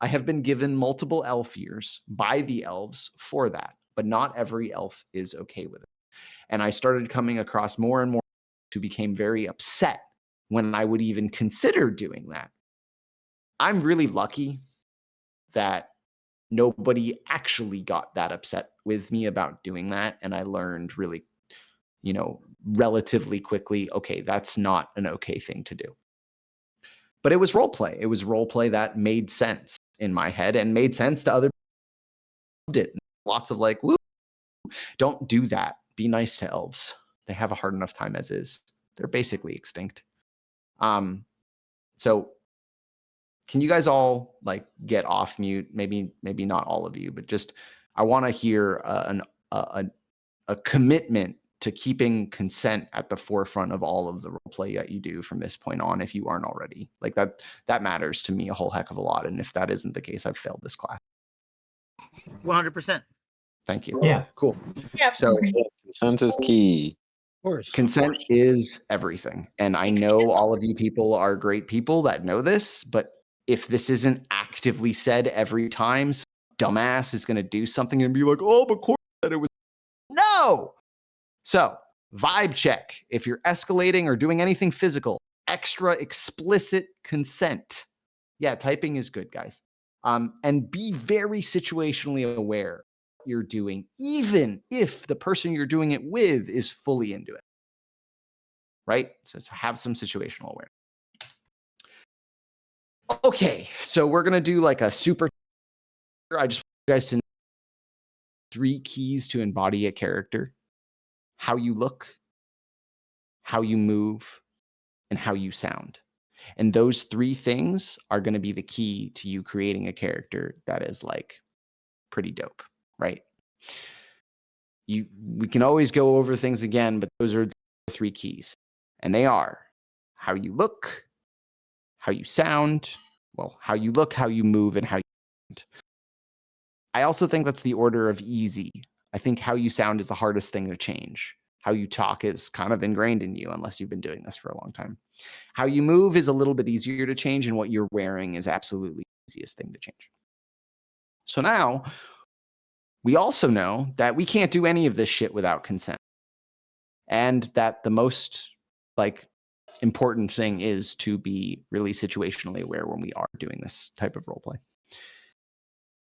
Speaker 1: I have been given multiple elf ears by the elves for that, but not every elf is okay with it. And I started coming across more and more who became very upset when I would even consider doing that. I'm really lucky that nobody actually got that upset with me about doing that. And I learned really, relatively quickly, okay, that's not an okay thing to do. But it was role play. It was role play that made sense in my head and made sense to other people. Lots of like, woo, don't do that. Be nice to elves. They have a hard enough time as is. They're basically extinct. So can you guys all like get off mute? Maybe not all of you, but just I want to hear a commitment to keeping consent at the forefront of all of the role play that you do from this point on, if you aren't already. Like that matters to me a whole heck of a lot. And if that isn't the case, I've failed this class.
Speaker 4: 100%.
Speaker 1: Thank you.
Speaker 5: Yeah.
Speaker 1: Cool.
Speaker 3: Yeah.
Speaker 1: So
Speaker 6: Consent is key.
Speaker 5: Of course.
Speaker 1: consent is everything. And I know all of you people are great people that know this, but if this isn't actively said every time, some dumbass is going to do something and be like, oh, but Corey said it was. No. So vibe check. If you're escalating or doing anything physical, extra explicit consent. Yeah, typing is good, guys. And be very situationally aware what you're doing, even if the person you're doing it with is fully into it. Right? So to have some situational awareness. Okay, so we're going to do like a super. I just want you guys to know 3 keys to embody a character: how you look, how you move, and how you sound. And those 3 things are going to be the key to you creating a character that is like pretty dope, right? We can always go over things again, but those are the 3 keys. And they are how you look, how you sound, well, how you look, how you move, and how you sound. I also think that's the order of easy. I think how you sound is the hardest thing to change. How you talk is kind of ingrained in you unless you've been doing this for a long time. How you move is a little bit easier to change, and what you're wearing is absolutely the easiest thing to change. So now we also know that we can't do any of this shit without consent. And that the most important thing is to be really situationally aware when we are doing this type of role play.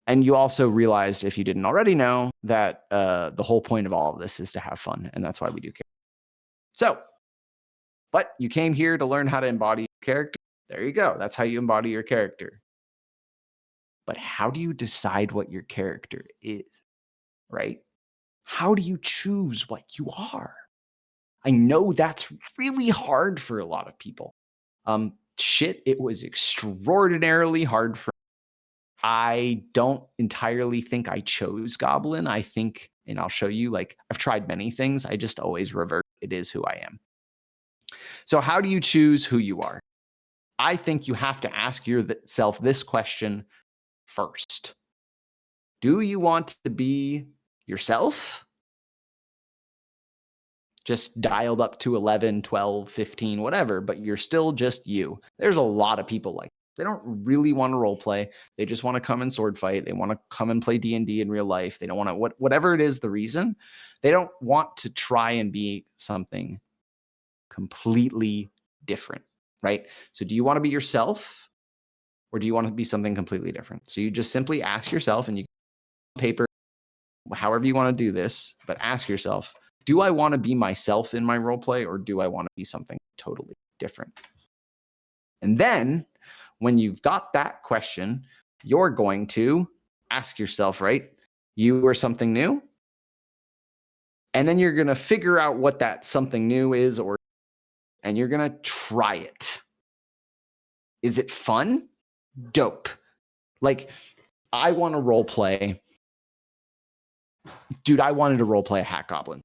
Speaker 1: And you also realized, if you didn't already know, that the whole point of all of this is to have fun. And that's why we do care. So, but you came here to learn how to embody character. There you go. That's how you embody your character. But how do you decide what your character is, right? How do you choose what you are? I know that's really hard for a lot of people. It was extraordinarily hard for I don't entirely think I chose Goblin. I think, and I'll show you, like, I've tried many things. I just always revert. It is who I am. So how do you choose who you are? I think you have to ask yourself this question first. Do you want to be yourself? Just dialed up to 11, 12, 15, whatever, but you're still just you. There's a lot of people like they don't really want to role play. They just want to come and sword fight. They want to come and play D&D in real life. They don't want to, whatever it is, the reason, they don't want to try and be something completely different, right? So do you want to be yourself or do you want to be something completely different? So you just simply ask yourself, and you paper, however you want to do this, but ask yourself, do I want to be myself in my role play or do I want to be something totally different? And then when you've got that question, you're going to ask yourself, right? You are something new. And then you're going to figure out what that something new is, and you're going to try it. Is it fun? Dope. Like, I want to role play. Dude, I wanted to role play a hat goblin.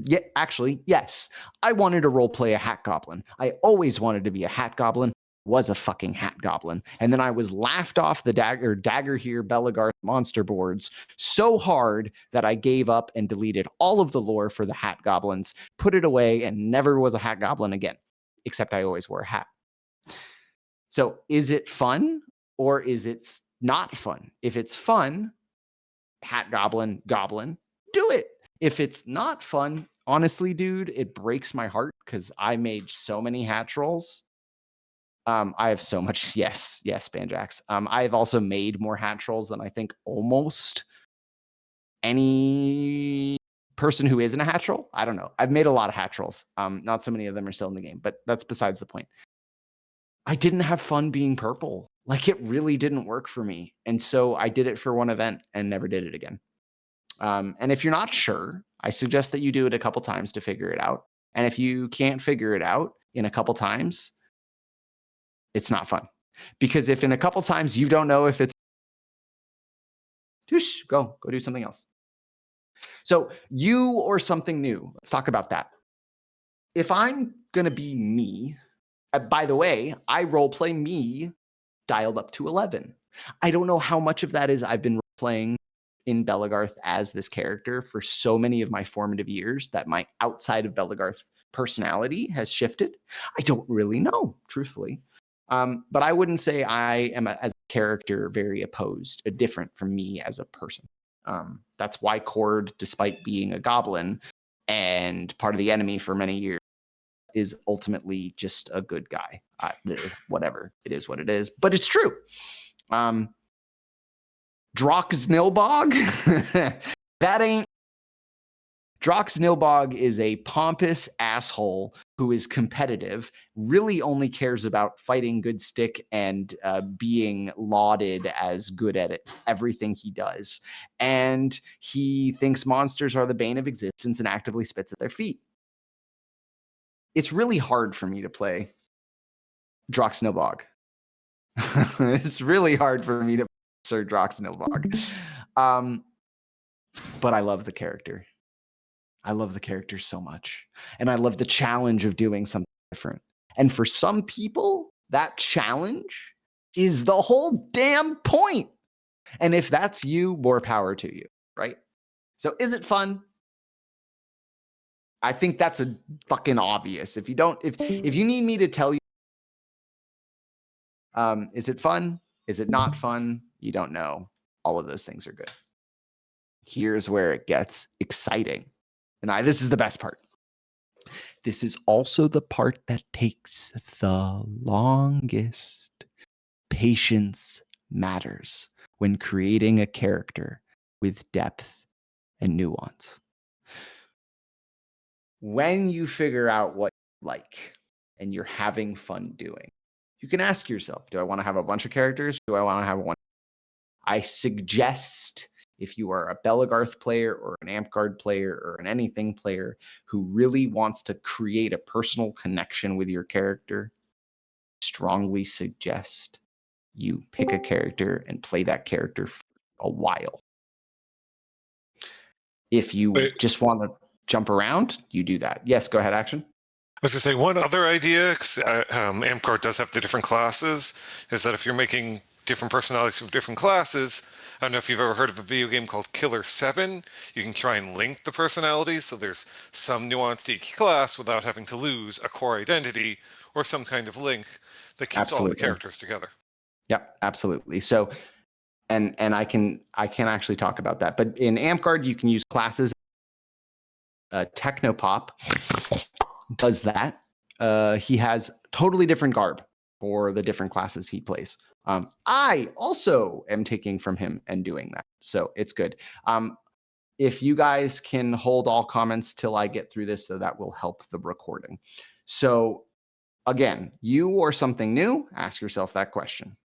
Speaker 1: Yeah, actually, yes. I wanted to role play a hat goblin. I always wanted to be a hat goblin. Was a fucking hat goblin. And then I was laughed off the dagger here, Belagarth monster boards so hard that I gave up and deleted all of the lore for the hat goblins, put it away, and never was a hat goblin again. Except I always wore a hat. So is it fun or is it not fun? If it's fun, hat goblin, do it. If it's not fun, honestly, dude, it breaks my heart because I made so many hat trolls. I have so much. Yes, Banjax. I've also made more hat trolls than I think almost any person who isn't a hat troll. I don't know. I've made a lot of hat trolls. Not so many of them are still in the game, but that's besides the point. I didn't have fun being purple. Like, it really didn't work for me. And so I did it for one event and never did it again. And if you're not sure, I suggest that you do it a couple times to figure it out. And if you can't figure it out in a couple times, it's not fun. Because if in a couple times you don't know if it's, go do something else. So you or something new, let's talk about that. If I'm going to be me, by the way, I role play me dialed up to 11. I don't know how much of that is I've been playing in Belagarth as this character for so many of my formative years that my outside of Belagarth personality has shifted. I don't really know, truthfully. But I wouldn't say I am as a character very different from me as a person. That's why Cord, despite being a goblin and part of the enemy for many years, is ultimately just a good guy. Whatever, it is what it is, but it's true. Drox that ain't. Drox Nilbog is a pompous asshole who is competitive, really only cares about fighting good stick and being lauded as good at it, everything he does. And he thinks monsters are the bane of existence and actively spits at their feet. It's really hard for me to play Drox Nilbog. It's really hard for me to Sir Drox Nilbog. But I love the character. I love the character so much. And I love the challenge of doing something different. And for some people, that challenge is the whole damn point. And if that's you, more power to you, right? So is it fun? I think that's a fucking obvious. If you need me to tell you, is it fun? Is it not fun? You don't know. All of those things are good. Here's where it gets exciting. And this is the best part. This is also the part that takes the longest. Patience matters when creating a character with depth and nuance. When you figure out what you like and you're having fun doing. You can ask yourself, do I want to have a bunch of characters? Do I want to have one? I suggest if you are a Belagarth player or an Amtgard player or an anything player who really wants to create a personal connection with your character, strongly suggest you pick a character and play that character for a while. If you just want to jump around, you do that. Yes, go ahead, Action.
Speaker 2: I was going to say one other idea, because Amtgard does have the different classes, is that if you're making different personalities of different classes, I don't know if you've ever heard of a video game called Killer 7. You can try and link the personalities, so there's some nuance to each class without having to lose a core identity or some kind of link that keeps all the characters together.
Speaker 1: Yep, absolutely. So, and I can actually talk about that. But in Amtgard, you can use classes. Technopop does that. He has totally different garb for the different classes he plays. I also am taking from him and doing that. So it's good. If you guys can hold all comments till I get through this, so that will help the recording. So again, you or something new, ask yourself that question.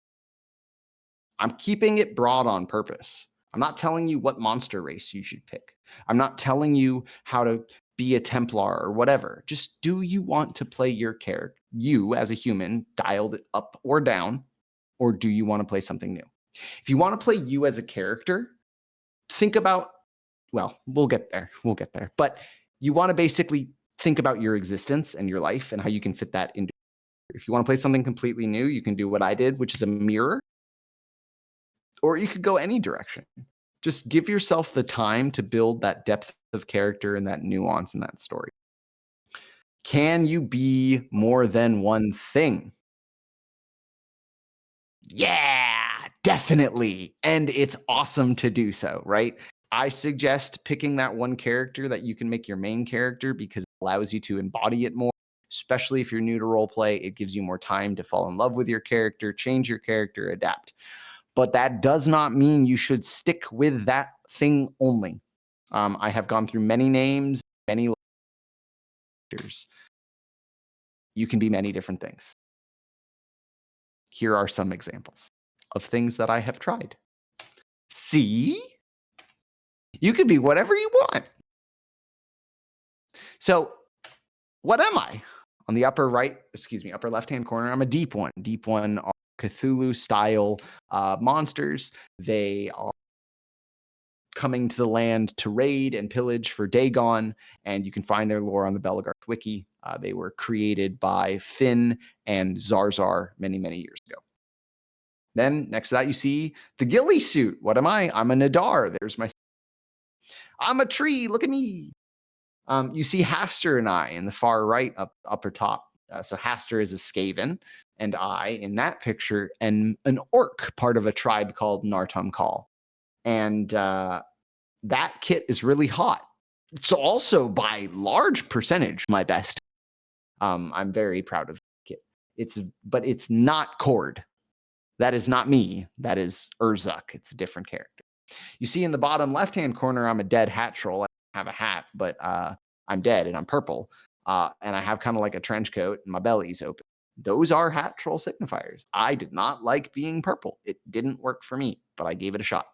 Speaker 1: I'm keeping it broad on purpose. I'm not telling you what monster race you should pick. I'm not telling you how to be a Templar or whatever. Just, do you want to play your character, you as a human, dialed it up or down, or do you want to play something new? If you want to play you as a character, think about, well, we'll get there. But you want to basically think about your existence and your life and how you can fit that into. If you want to play something completely new, you can do what I did, which is a mirror. Or you could go any direction. Just give yourself the time to build that depth of character and that nuance in that story. Can you be more than one thing? Yeah, definitely. And it's awesome to do so, right? I suggest picking that one character that you can make your main character because it allows you to embody it more, especially if you're new to role play. It gives you more time to fall in love with your character, change your character, adapt. But that does not mean you should stick with that thing only. I have gone through many names, many characters. You can be many different things. Here are some examples of things that I have tried. See? You can be whatever you want. So, what am I? On the upper left-hand corner, I'm a deep one. Deep one are Cthulhu-style monsters. They are coming to the land to raid and pillage for Dagon, and you can find their lore on the Belagarth wiki. They were created by Finn and Zarzar many, many years ago. Then next to that, you see the ghillie suit. What am I? I'm a Nadar. There's my... I'm a tree. Look at me. You see Haster and I in the far right upper top. So Haster is a Skaven, and I, in that picture, am an orc, part of a tribe called Nartum Kal. And that kit is really hot. It's also by large percentage my best. I'm very proud of the kit. But it's not Cord. That is not me. That is Urzuk. It's a different character. You see in the bottom left-hand corner, I'm a dead hat troll. I don't have a hat, but I'm dead and I'm purple. And I have kind of like a trench coat and my belly's open. Those are hat troll signifiers. I did not like being purple. It didn't work for me, but I gave it a shot.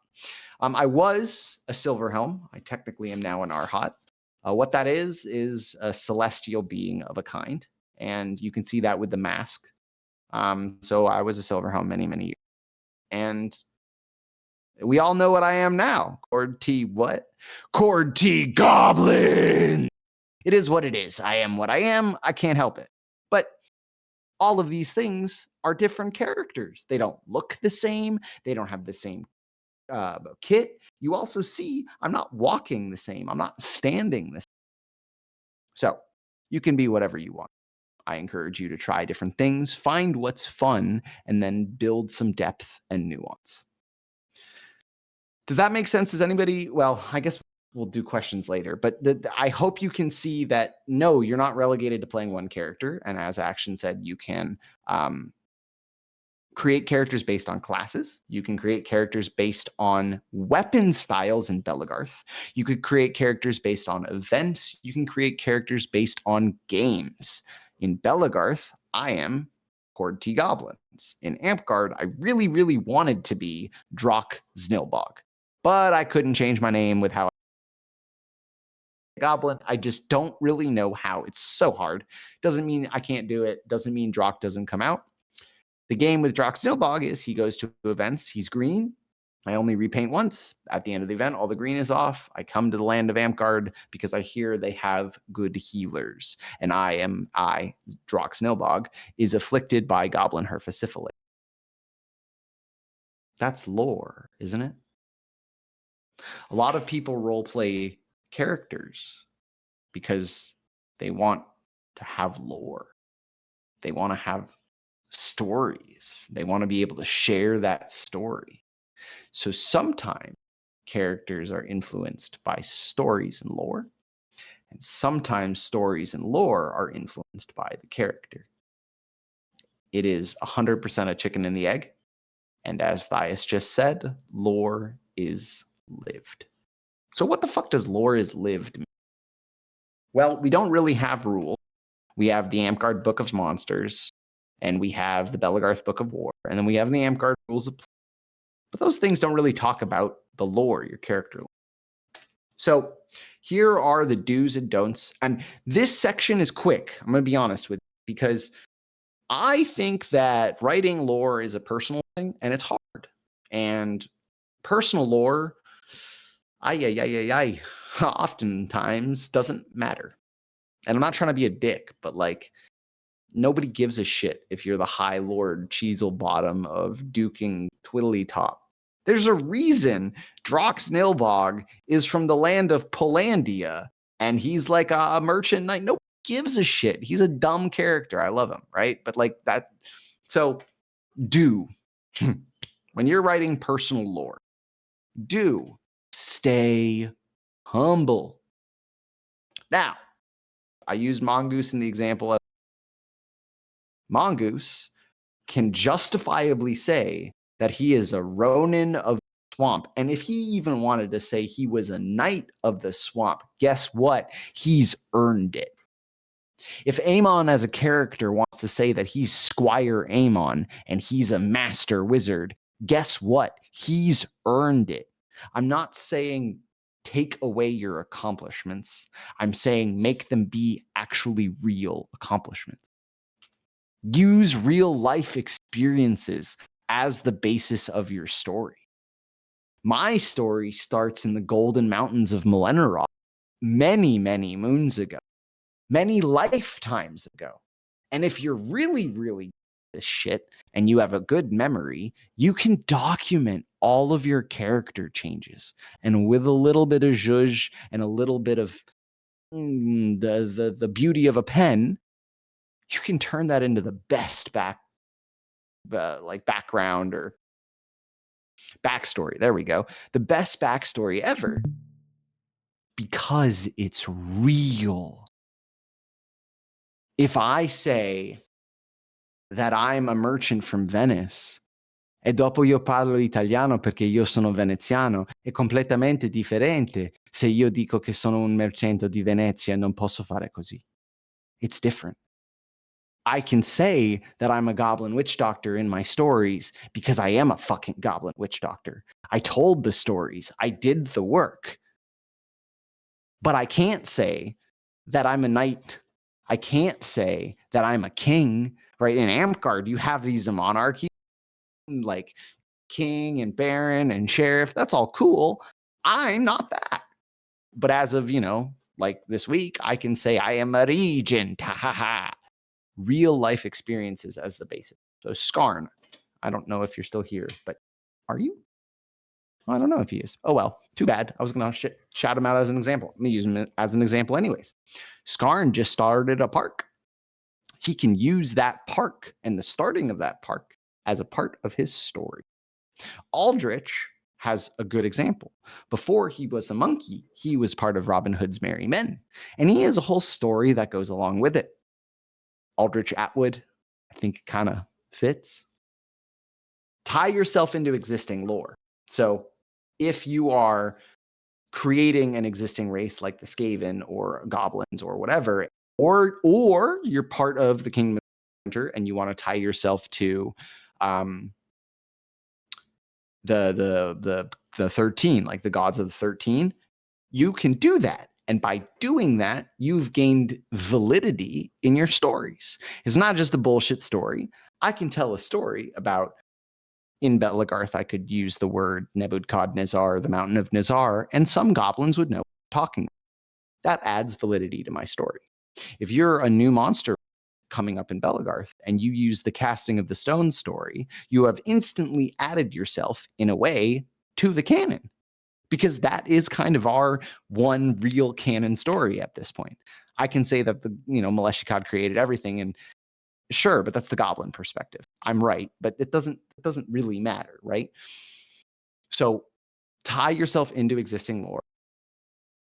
Speaker 1: I was a Silverhelm. I technically am now an Arhat. What that is a celestial being of a kind. And you can see that with the mask. So I was a Silverhelm many, many years. And we all know what I am now. Cord T what? Cord T Goblin! It is what it is. I am what I am. I can't help it. But all of these things are different characters. They don't look the same. They don't have the same kit. You also see I'm not walking the same. I'm not standing the same. So you can be whatever you want. I encourage you to try different things, find what's fun, and then build some depth and nuance. Does that make sense? Does anybody, well, I guess we'll do questions later, but I hope you can see that, no, you're not relegated to playing one character. And as Action said, you can create characters based on classes. You can create characters based on weapon styles in Belagarth. You could create characters based on events. You can create characters based on games. In Belagarth, I am Horde T Goblins. In Amtgard, I really, really wanted to be Drock Znilbog, but I couldn't change my name with how Goblin. I just don't really know how. It's so hard. Doesn't mean I can't do it. Doesn't mean Drock doesn't come out. The game with Drock Znilbog is he goes to events. He's green. I only repaint once. At the end of the event, all the green is off. I come to the land of Amtgard because I hear they have good healers. And I, Drock Znilbog, is afflicted by goblin herphosyphilis. That's lore, isn't it? A lot of people roleplay characters because they want to have lore. They want to have stories. They want to be able to share that story. So sometimes characters are influenced by stories and lore, and sometimes stories and lore are influenced by the character. It is 100% a chicken and the egg, and as Thias just said, lore is lived. So what the fuck does lore is lived mean? Well, we don't really have rules. We have the Amtgard Book of Monsters, and we have the Belagarth Book of War, and then we have the Amtgard Rules of Play. But those things don't really talk about the lore, your character lore. So here are the do's and don'ts. And this section is quick, I'm going to be honest with you, because I think that writing lore is a personal thing, and it's hard. And personal lore, oftentimes doesn't matter. And I'm not trying to be a dick, but like, nobody gives a shit if you're the High Lord Cheeselbottom of duking Twiddly Top. There's a reason Drock Znilbog is from the land of Polandia, and he's like a merchant knight. Nobody gives a shit. He's a dumb character. I love him, right? But like that. So do, when you're writing personal lore, do stay humble. Now, I used Mongoose in the example. Mongoose can justifiably say that he is a Ronin of the swamp. And if he even wanted to say he was a knight of the swamp, guess what? He's earned it. If Amon as a character wants to say that he's Squire Amon and he's a master wizard, guess what? He's earned it. I'm not saying take away your accomplishments. I'm saying make them be actually real accomplishments. Use real life experiences as the basis of your story. My story starts in the Golden Mountains of Melenorod many, many moons ago, many lifetimes ago. And if you're really, really this shit and you have a good memory, you can document all of your character changes. And with a little bit of zhuzh and a little bit of the beauty of a pen, you can turn that into the best background or backstory. There we go. The best backstory ever because it's real. If I say that I'm a merchant from Venice e dopo io parlo italiano perché io sono veneziano, è completamente differente se io dico che sono un mercante di Venezia e non posso fare così. It's different. I can say that I'm a goblin witch doctor in my stories because I am a fucking goblin witch doctor. I told the stories. I did the work. But I can't say that I'm a knight. I can't say that I'm a king, right? In Amtgard, you have these monarchies like king and baron and sheriff. That's all cool. I'm not that. But as of, like this week, I can say I am a regent. Ha ha ha. Real life experiences as the basis. So Skarn, I don't know if you're still here, but are you? I don't know if he is. Oh, well, too bad. I was going to shout him out as an example. I'm going to use him as an example anyways. Skarn just started a park. He can use that park and the starting of that park as a part of his story. Aldrich has a good example. Before he was a monkey, he was part of Robin Hood's Merry Men, and he has a whole story that goes along with it. Aldrich Atwood, I think, kind of fits. Tie yourself into existing lore. So if you are creating an existing race like the Skaven or goblins or whatever, Or you're part of the Kingdom of Winter and you want to tie yourself to the 13, like the gods of the 13, you can do that. And by doing that, you've gained validity in your stories. It's not just a bullshit story. I can tell a story about, in Betlagarth, I could use the word Nebuchadnezzar, the mountain of Nazar, and some goblins would know what I'm talking about. That adds validity to my story. If you're a new monster coming up in Belagarth and you use the casting of the stone story, you have instantly added yourself in a way to the canon, because that is kind of our one real canon story at this point. I can say that the Maleshikad created everything, and sure, but that's the goblin perspective. I'm right, but it doesn't really matter, right? So tie yourself into existing lore.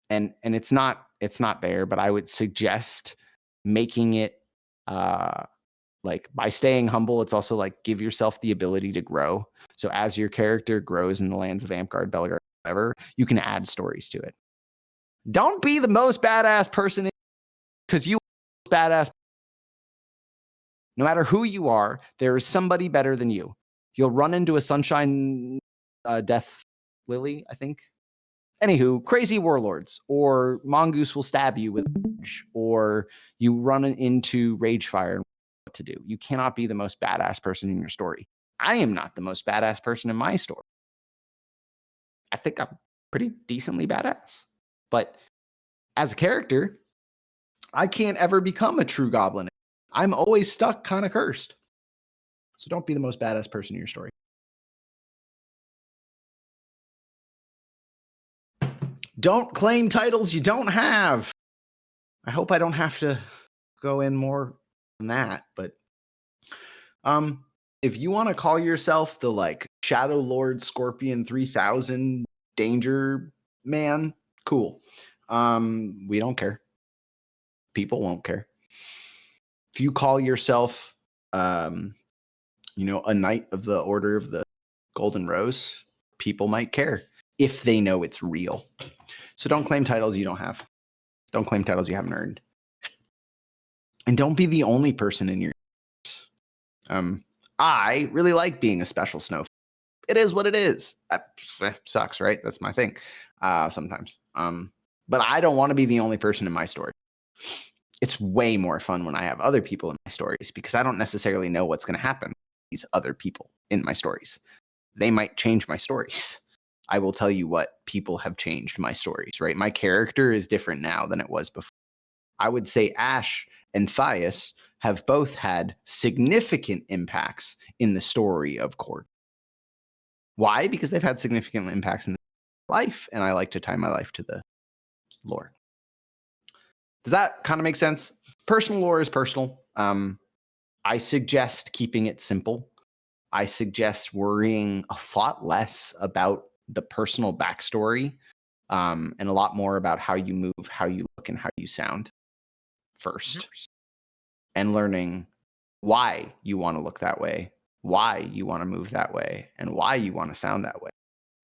Speaker 1: And it's not there, but I would suggest making it like, by staying humble, it's also like give yourself the ability to grow. So as your character grows in the lands of Amtgard, Belgard, whatever, you can add stories to it. Don't be the most badass person, because you are badass. No matter who you are, there is somebody better than you. You'll run into a Sunshine Death Lily, I think. Anywho, crazy warlords, or Mongoose will stab you with rage, or you run into Ragefire and what to do. You cannot be the most badass person in your story. I am not the most badass person in my story. I think I'm pretty decently badass. But as a character, I can't ever become a true goblin. I'm always stuck kind of cursed. So don't be the most badass person in your story. Don't claim titles you don't have. I hope I don't have to go in more than that, but if you want to call yourself the like Shadow Lord Scorpion 3000 Danger Man, cool. We don't care. People won't care. If you call yourself a Knight of the Order of the Golden Rose, people might care if they know it's real. So don't claim titles you don't have. Don't claim titles you haven't earned. And don't be the only person in your I really like being a special snowflake. It is what it is. That sucks, right? That's my thing sometimes. But I don't want to be the only person in my story. It's way more fun when I have other people in my stories, because I don't necessarily know what's going to happen with these other people in my stories. They might change my stories. I will tell you what people have changed my stories, right? My character is different now than it was before. I would say Ash and Thias have both had significant impacts in the story of Cord. Why? Because they've had significant impacts in life, and I like to tie my life to the lore. Does that kind of make sense? Personal lore is personal. I suggest keeping it simple. I suggest worrying a lot less about the personal backstory and a lot more about how you move, how you look, and how you sound first. And learning why you want to look that way, why you want to move that way, and why you want to sound that way.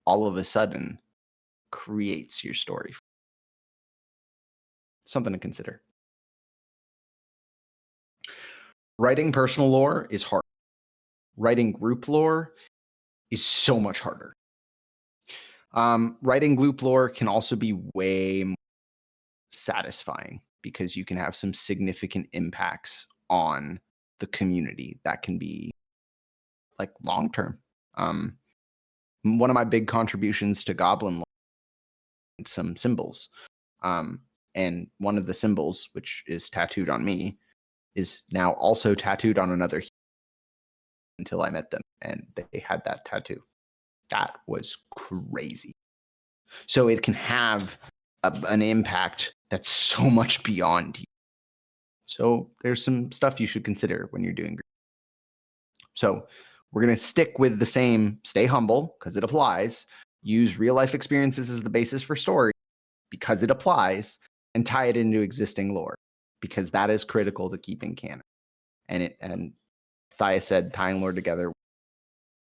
Speaker 1: All of a sudden creates your story. Something to consider. Writing personal lore is hard. Writing group lore is so much harder. Writing group lore can also be way more satisfying, because you can have some significant impacts on the community that can be like long term. One of my big contributions to Goblin lore, some symbols. And one of the symbols, which is tattooed on me, is now also tattooed on another until I met them and they had that tattoo. That was crazy. So it can have an impact that's so much beyond you. So there's some stuff you should consider when you're doing. So we're going to stick with the same, stay humble because it applies, use real life experiences as the basis for story because it applies, and tie it into existing lore because that is critical to keeping canon. And Thea said tying lore together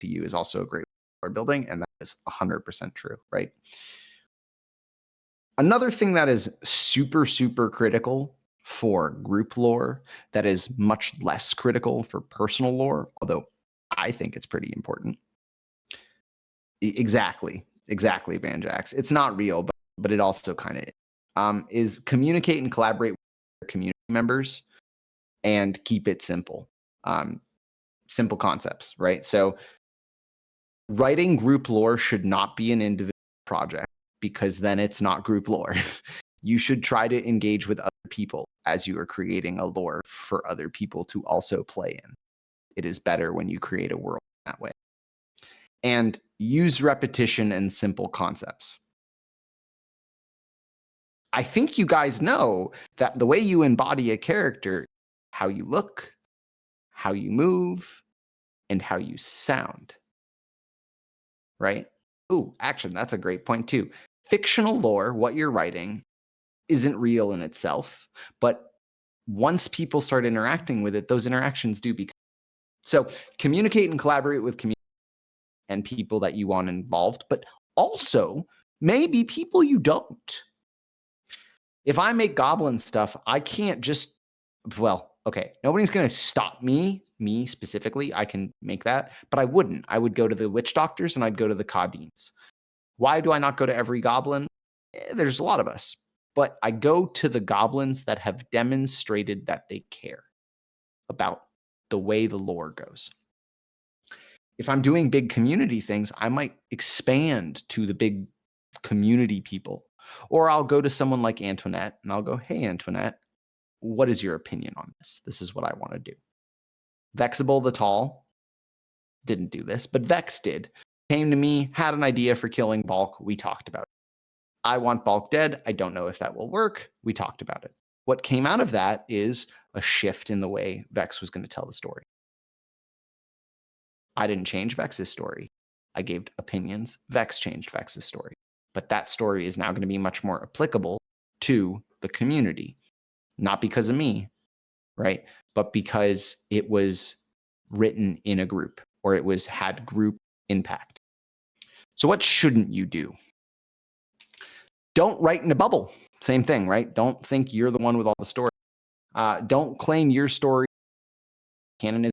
Speaker 1: to you is also a great lore building, and that is 100% true, right? Another thing that is super, super critical for group lore that is much less critical for personal lore, although I think it's pretty important. Exactly, Banjax. It's not real, but it also kind of is communicate and collaborate with your community members and keep it simple. Simple concepts, right? So writing group lore should not be an individual project because then it's not group lore. You should try to engage with other people as you are creating a lore for other people to also play in. It is better when you create a world that way. And use repetition and simple concepts. I think you guys know that the way you embody a character, how you look, how you move, and how you sound. Right? Ooh, action. That's a great point too. Fictional lore, what you're writing, isn't real in itself, but once people start interacting with it, those interactions do become. So communicate and collaborate with community and people that you want involved, but also maybe people you don't. If I make goblin stuff, I can't just, well, okay, nobody's going to stop me specifically. I can make that, but I wouldn't. I would go to the witch doctors and I'd go to the Kadines. Why do I not go to every goblin? There's a lot of us, but I go to the goblins that have demonstrated that they care about the way the lore goes. If I'm doing big community things, I might expand to the big community people. Or I'll go to someone like Antoinette and I'll go, hey, Antoinette, what is your opinion on this? This is what I want to do. Vexable the Tall didn't do this, but Vex did. Came to me, had an idea for killing Balk. We talked about it. I want Balk dead. I don't know if that will work. We talked about it. What came out of that is a shift in the way Vex was going to tell the story. I didn't change Vex's story. I gave opinions. Vex changed Vex's story. But that story is now going to be much more applicable to the community. Not because of me, right? But because it was written in a group or it was had group impact. So what shouldn't you do? Don't write in a bubble. Same thing, right? Don't think you're the one with all the story. Don't claim your story canon is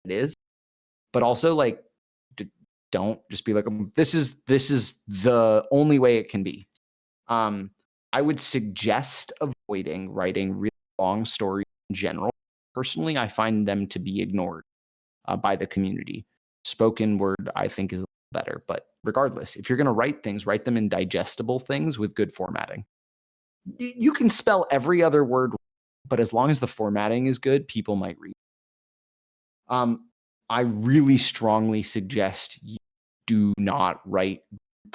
Speaker 1: it is, but also like don't just be like this is the only way it can be. I would suggest avoiding writing really long stories in general. Personally, I find them to be ignored by the community. Spoken word, I think, is better. But regardless, if you're going to write things, write them in digestible things with good formatting. You can spell every other word, but as long as the formatting is good, people might read. I really strongly suggest you do not write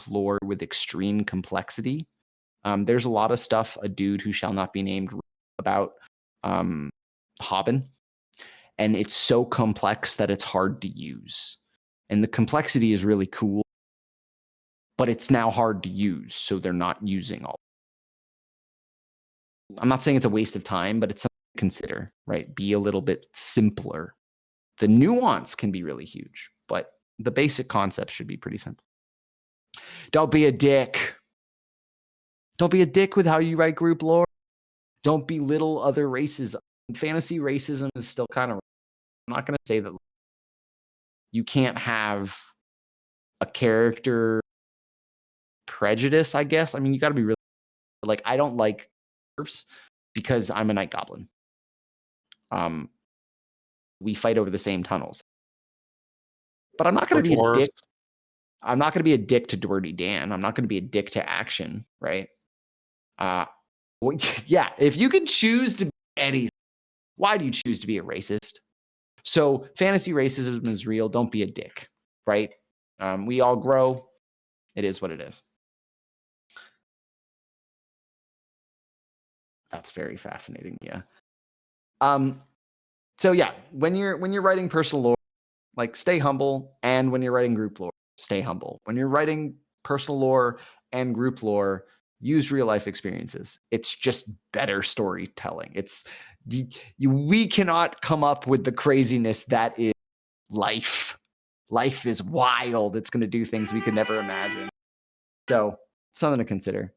Speaker 1: lore with extreme complexity. There's a lot of stuff a dude who shall not be named about Hobbin, and it's so complex that it's hard to use. And the complexity is really cool, but it's now hard to use, so they're not using all. I'm not saying it's a waste of time, but it's something to consider, right? Be a little bit simpler. The nuance can be really huge, but the basic concept should be pretty simple. Don't be a dick. Don't be a dick with how you write group lore. Don't belittle other races. Fantasy racism is still kind of. I'm not going to say that you can't have a character prejudice, I guess. I mean, you got to be really like, I don't like dwarves because I'm a night goblin. We fight over the same tunnels. But I'm not going to be a dick. I'm not going to be a dick to Dirty Dan. I'm not going to be a dick to Action, right? Yeah, if you could choose to be anything, why do you choose to be a racist? So fantasy racism is real. Don't be a dick, right? We all grow. It is what it is. That's very fascinating. Yeah. So yeah, when you're writing personal lore, like stay humble, and when you're writing group lore, stay humble. When you're writing personal lore and group lore, use real life experiences. It's just better storytelling. We cannot come up with the craziness that is life. Life is wild. It's going to do things we could never imagine. So something to consider.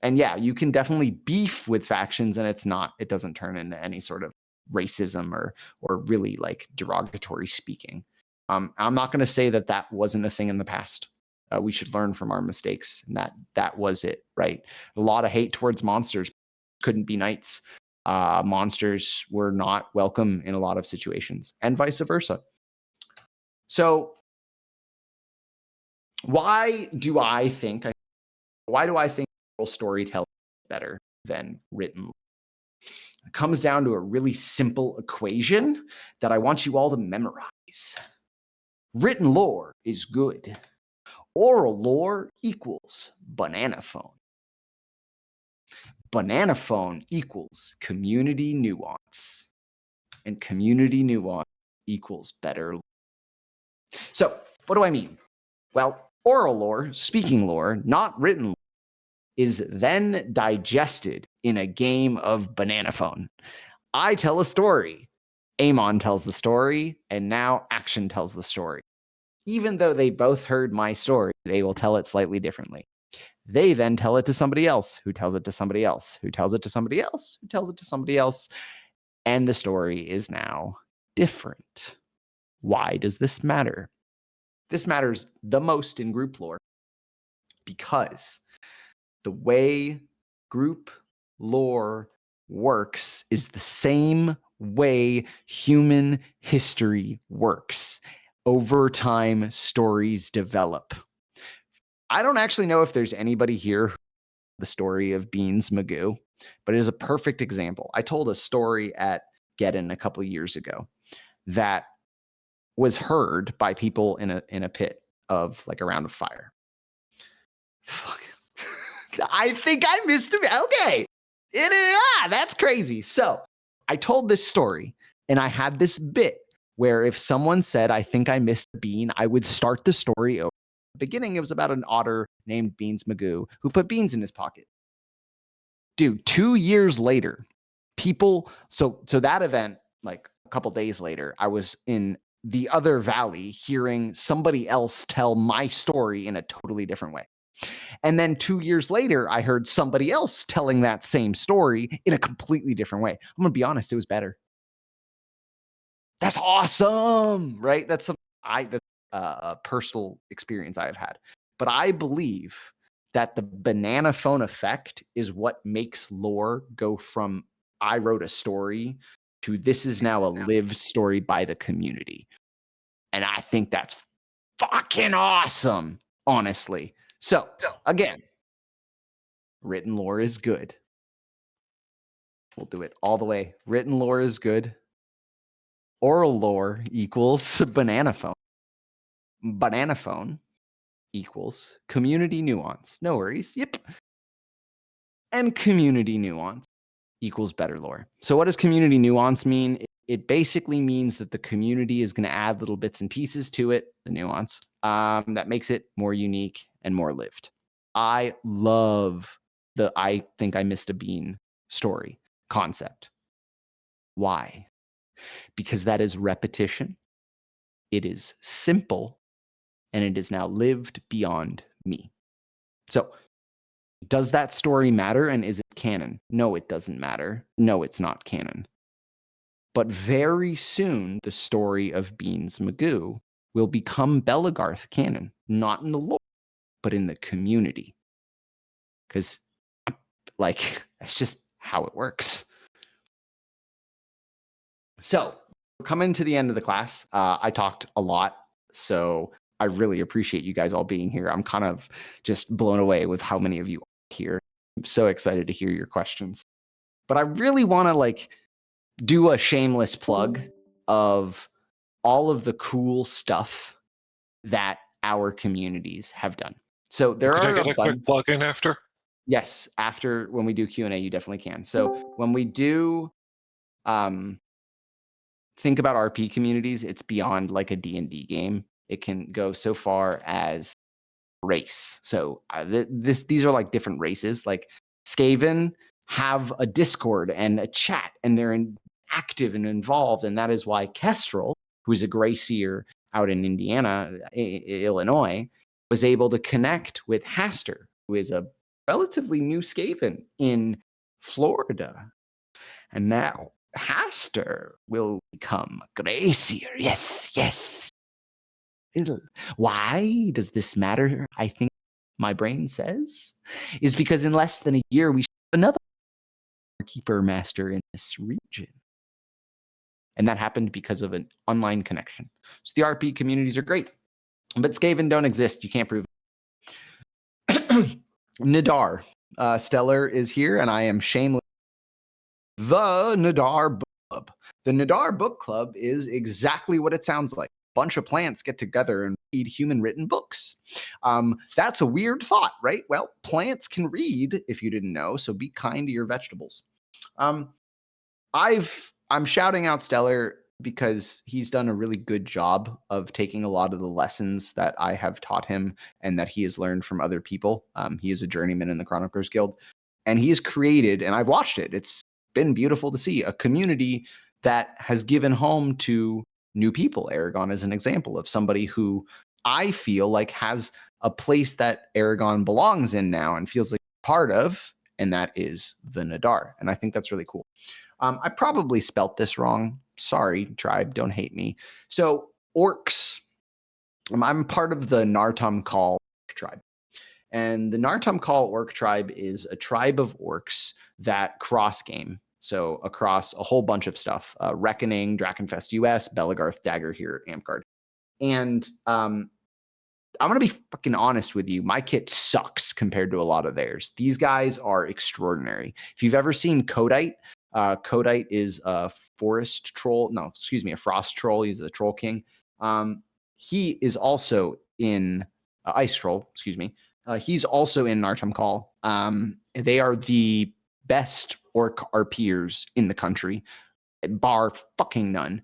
Speaker 1: And yeah, you can definitely beef with factions, and it doesn't turn into any sort of racism or really like derogatory speaking. I'm not going to say that wasn't a thing in the past. We should learn from our mistakes, and that was it, right? A lot of hate towards monsters. Couldn't be knights. Monsters were not welcome in a lot of situations, and vice versa. So why do I think oral storytelling is better than written? It comes down to a really simple equation that I want you all to memorize. Written lore is good. Oral lore equals banana phone. Banana phone equals community nuance. And community nuance equals better lore. So, what do I mean? Well, oral lore, speaking lore, not written lore, is then digested in a game of banana phone. I tell a story. Amon tells the story, and now Action tells the story. Even though they both heard my story, they will tell it slightly differently. They then tell it to somebody else, who tells it to somebody else, who tells it to somebody else, who tells it to somebody else, and the story is now different. Why does this matter? This matters the most in group lore because the way group lore works is the same way human history works. Over time, stories develop. I don't actually know if there's anybody here who knows the story of Beans Magoo, but it is a perfect example. I told a story at Geddon a couple years ago that was heard by people in a pit of like around a fire. Fuck. I think I missed it. Okay. That's crazy. So I told this story and I had this bit where if someone said, I think I missed a bean, I would start the story over. The beginning, it was about an otter named Beans Magoo who put beans in his pocket. Dude, 2 years later, people, so that event, like a couple days later, I was in the other valley hearing somebody else tell my story in a totally different way. And then 2 years later, I heard somebody else telling that same story in a completely different way. I'm going to be honest, it was better. That's awesome, right? That's a personal experience I've had. But I believe that the banana phone effect is what makes lore go from I wrote a story to this is now a lived story by the community. And I think that's fucking awesome, honestly. So, again, written lore is good. We'll do it all the way. Written lore is good. Oral lore equals banana phone. Banana phone equals community nuance. No worries. Yep. And community nuance equals better lore. So what does community nuance mean? It basically means that the community is going to add little bits and pieces to it, the nuance, that makes it more unique and more lived. I love the I think I missed a bean story concept. Why? Because that is repetition. It is simple, and it is now lived beyond me. So, does that story matter, and is it canon? No, it doesn't matter. No, it's not canon. But very soon, the story of Beans Magoo will become Belagarth canon, not in the lore, but in the community. Because, like, that's just how it works. So, we're coming to the end of the class. I talked a lot, so I really appreciate you guys all being here. I'm kind of just blown away with how many of you are here. I'm so excited to hear your questions. But I really want to like do a shameless plug of all of the cool stuff that our communities have done. So there
Speaker 2: Can I
Speaker 1: are
Speaker 2: get
Speaker 1: a
Speaker 2: a quick plug in after?
Speaker 1: Yes, after when we do Q&A, you definitely can. So when we do think about RP communities, it's beyond like a D&D game. It can go so far as race. So these are like different races. Like Skaven have a Discord and a chat, and they're active and involved, and that is why Kestrel, who is a Grey Seer out in Indiana, Illinois, was able to connect with Haster, who is a relatively new Skaven in Florida. And now Haster will become Gracier. Yes, yes. Why does this matter? I think my brain says is because in less than a year we should have another keeper master in this region. And that happened because of an online connection. So the RP communities are great, but Skaven don't exist. You can't prove it. Nadar. Stellar is here, and I am shameless. The Nadar Book Club. The Nadar Book Club is exactly what it sounds like. A bunch of plants get together and read human written books. That's a weird thought, right? Well, plants can read, if you didn't know, so be kind to your vegetables. I'm shouting out Stellar because he's done a really good job of taking a lot of the lessons that I have taught him and that he has learned from other people. He is a journeyman in the Chroniclers Guild, and he's created, and I've watched it, it's been beautiful to see, a community that has given home to new people. Aragon is an example of somebody who I feel like has a place that Aragon belongs in now and feels like part of, and that is the Nadar. And I think that's really cool. I probably spelt this wrong. Sorry, tribe, don't hate me. So orcs, I'm part of the Nartum Call tribe. And the Nartum Call orc tribe is a tribe of orcs that cross game. So across a whole bunch of stuff, Reckoning, Drakenfest US, Belagarth, Dagger here, Amtgard. And I'm going to be fucking honest with you. My kit sucks compared to a lot of theirs. These guys are extraordinary. If you've ever seen Kodite, Kodite is a forest troll. No, excuse me, a frost troll. He's a troll king. He is also in ice troll. Excuse me. He's also in Nartum Call. They are the best orc RPers in the country, bar fucking none.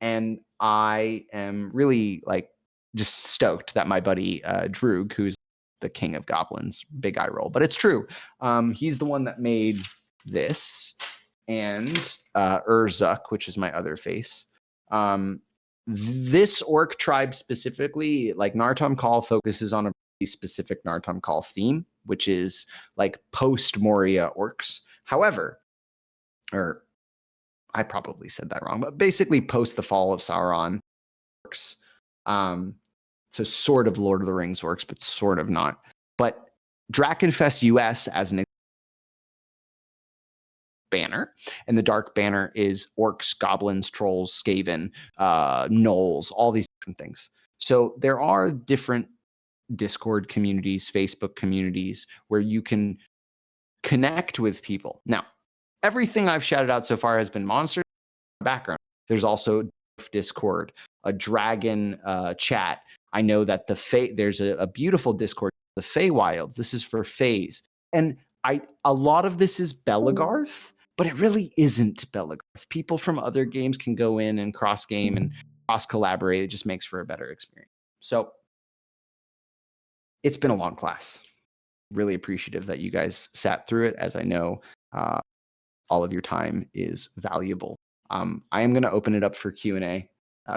Speaker 1: And I am really like just stoked that my buddy Droog, who's the king of goblins, big eye roll, but it's true. He's the one that made this, and Urzuk, which is my other face. This orc tribe specifically, like Nartum Call, focuses on a really specific Nartum Call theme, which is like post Moria orcs. However, or I probably said that wrong, but basically post the fall of Sauron orcs. So sort of Lord of the Rings orcs, but sort of not. But Drakenfest US as an banner, and the dark banner is orcs, goblins, trolls, skaven, gnolls, all these different things. So there are different Discord communities, Facebook communities where you can connect with people. Now, everything I've shouted out so far has been monsters background. There's also Discord, a dragon chat. I know that there's a beautiful Discord, the Feywilds. This is for Fays, and a lot of this is Belagarth, but it really isn't Belagarth. People from other games can go in and cross game and cross collaborate. It just makes for a better experience. So it's been a long class. Really appreciative that you guys sat through it, as I know all of your time is valuable. I am going to open it up for Q&A.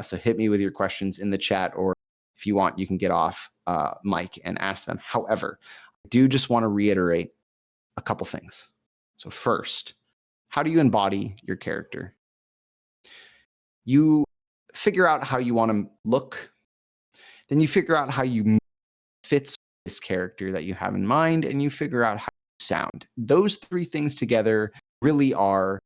Speaker 1: So hit me with your questions in the chat, or if you want, you can get off mic and ask them. However, I do just want to reiterate a couple things. So first, how do you embody your character? You figure out how you want to look. Then you figure out how you fits this character that you have in mind, and you figure out how you sound. Those three things together really are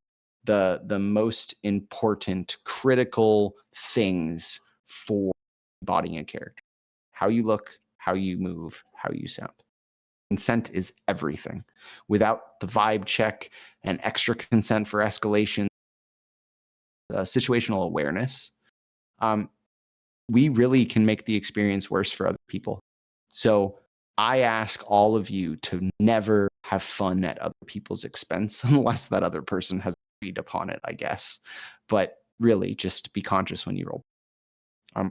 Speaker 1: the most important, critical things for embodying a character. How you look, how you move, how you sound. Consent is everything. Without the vibe check and extra consent for escalation, situational awareness, we really can make the experience worse for other people. So I ask all of you to never have fun at other people's expense unless that other person has agreed upon it, I guess. But really, just be conscious when you roll.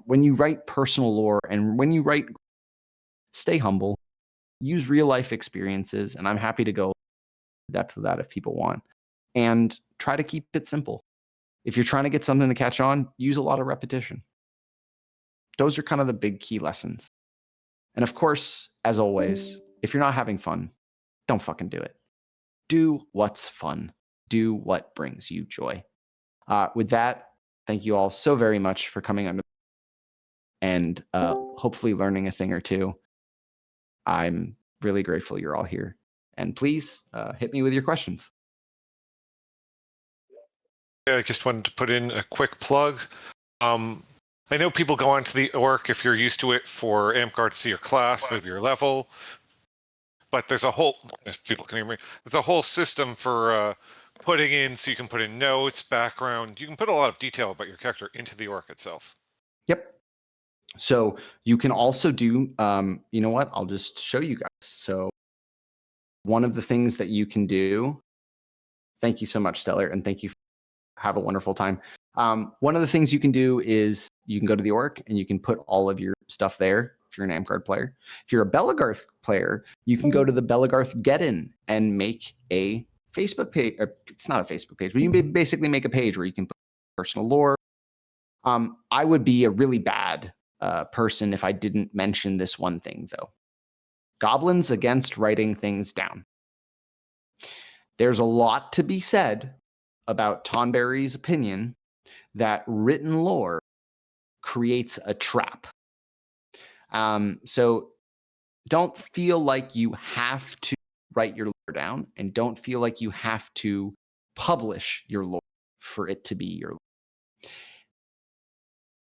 Speaker 1: When you write personal lore and when you write, stay humble, use real life experiences, and I'm happy to go in depth of that if people want. And try to keep it simple. If you're trying to get something to catch on, use a lot of repetition. Those are kind of the big key lessons. And of course, as always, if you're not having fun, don't fucking do it. Do what's fun. Do what brings you joy. With that, thank you all so very much for coming under and hopefully learning a thing or two. I'm really grateful you're all here. And please hit me with your questions.
Speaker 2: Yeah, I just wanted to put in a quick plug. I know people go onto the orc if you're used to it for AMCAR to see your class, maybe your level. But there's a whole, if people can hear me, there's a whole system for putting in, so you can put in notes, background. You can put a lot of detail about your character into the orc itself.
Speaker 1: Yep. So you can also do, you know what? I'll just show you guys. So one of the things that you can do, thank you so much, Stellar, and thank you. Have a wonderful time. One of the things you can do is you can go to the orc and you can put all of your stuff there if you're an Amcard player. If you're a Belagarth player, you can go to the Belagarth Get-In and make a Facebook page. It's not a Facebook page, but you can basically make a page where you can put personal lore. I would be a really bad person if I didn't mention this one thing, though. Goblins against writing things down. There's a lot to be said about Tonberry's opinion that written lore creates a trap. So don't feel like you have to write your lore down, and don't feel like you have to publish your lore for it to be your lore.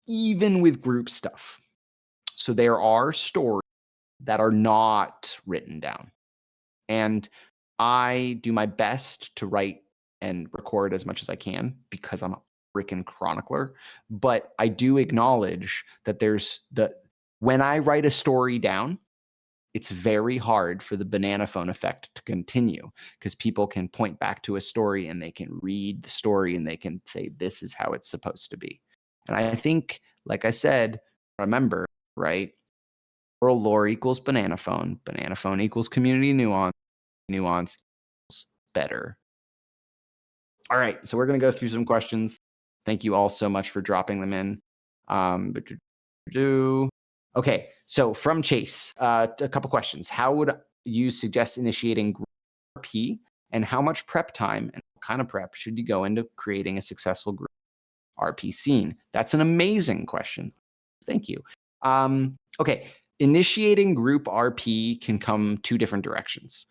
Speaker 1: Even with group stuff. So there are stories that are not written down. And I do my best to write and record as much as I can because I'm a freaking chronicler. But I do acknowledge that when I write a story down, it's very hard for the banana phone effect to continue because people can point back to a story and they can read the story and they can say, this is how it's supposed to be. And I think, like I said, remember, right? Oral lore equals banana phone equals community nuance equals better. All right, so we're going to go through some questions. Thank you all so much for dropping them in. Okay, so from Chase, a couple questions. How would you suggest initiating group RP, and how much prep time and what kind of prep should you go into creating a successful group RP scene? That's an amazing question. Thank you. Okay, initiating group RP can come two different directions.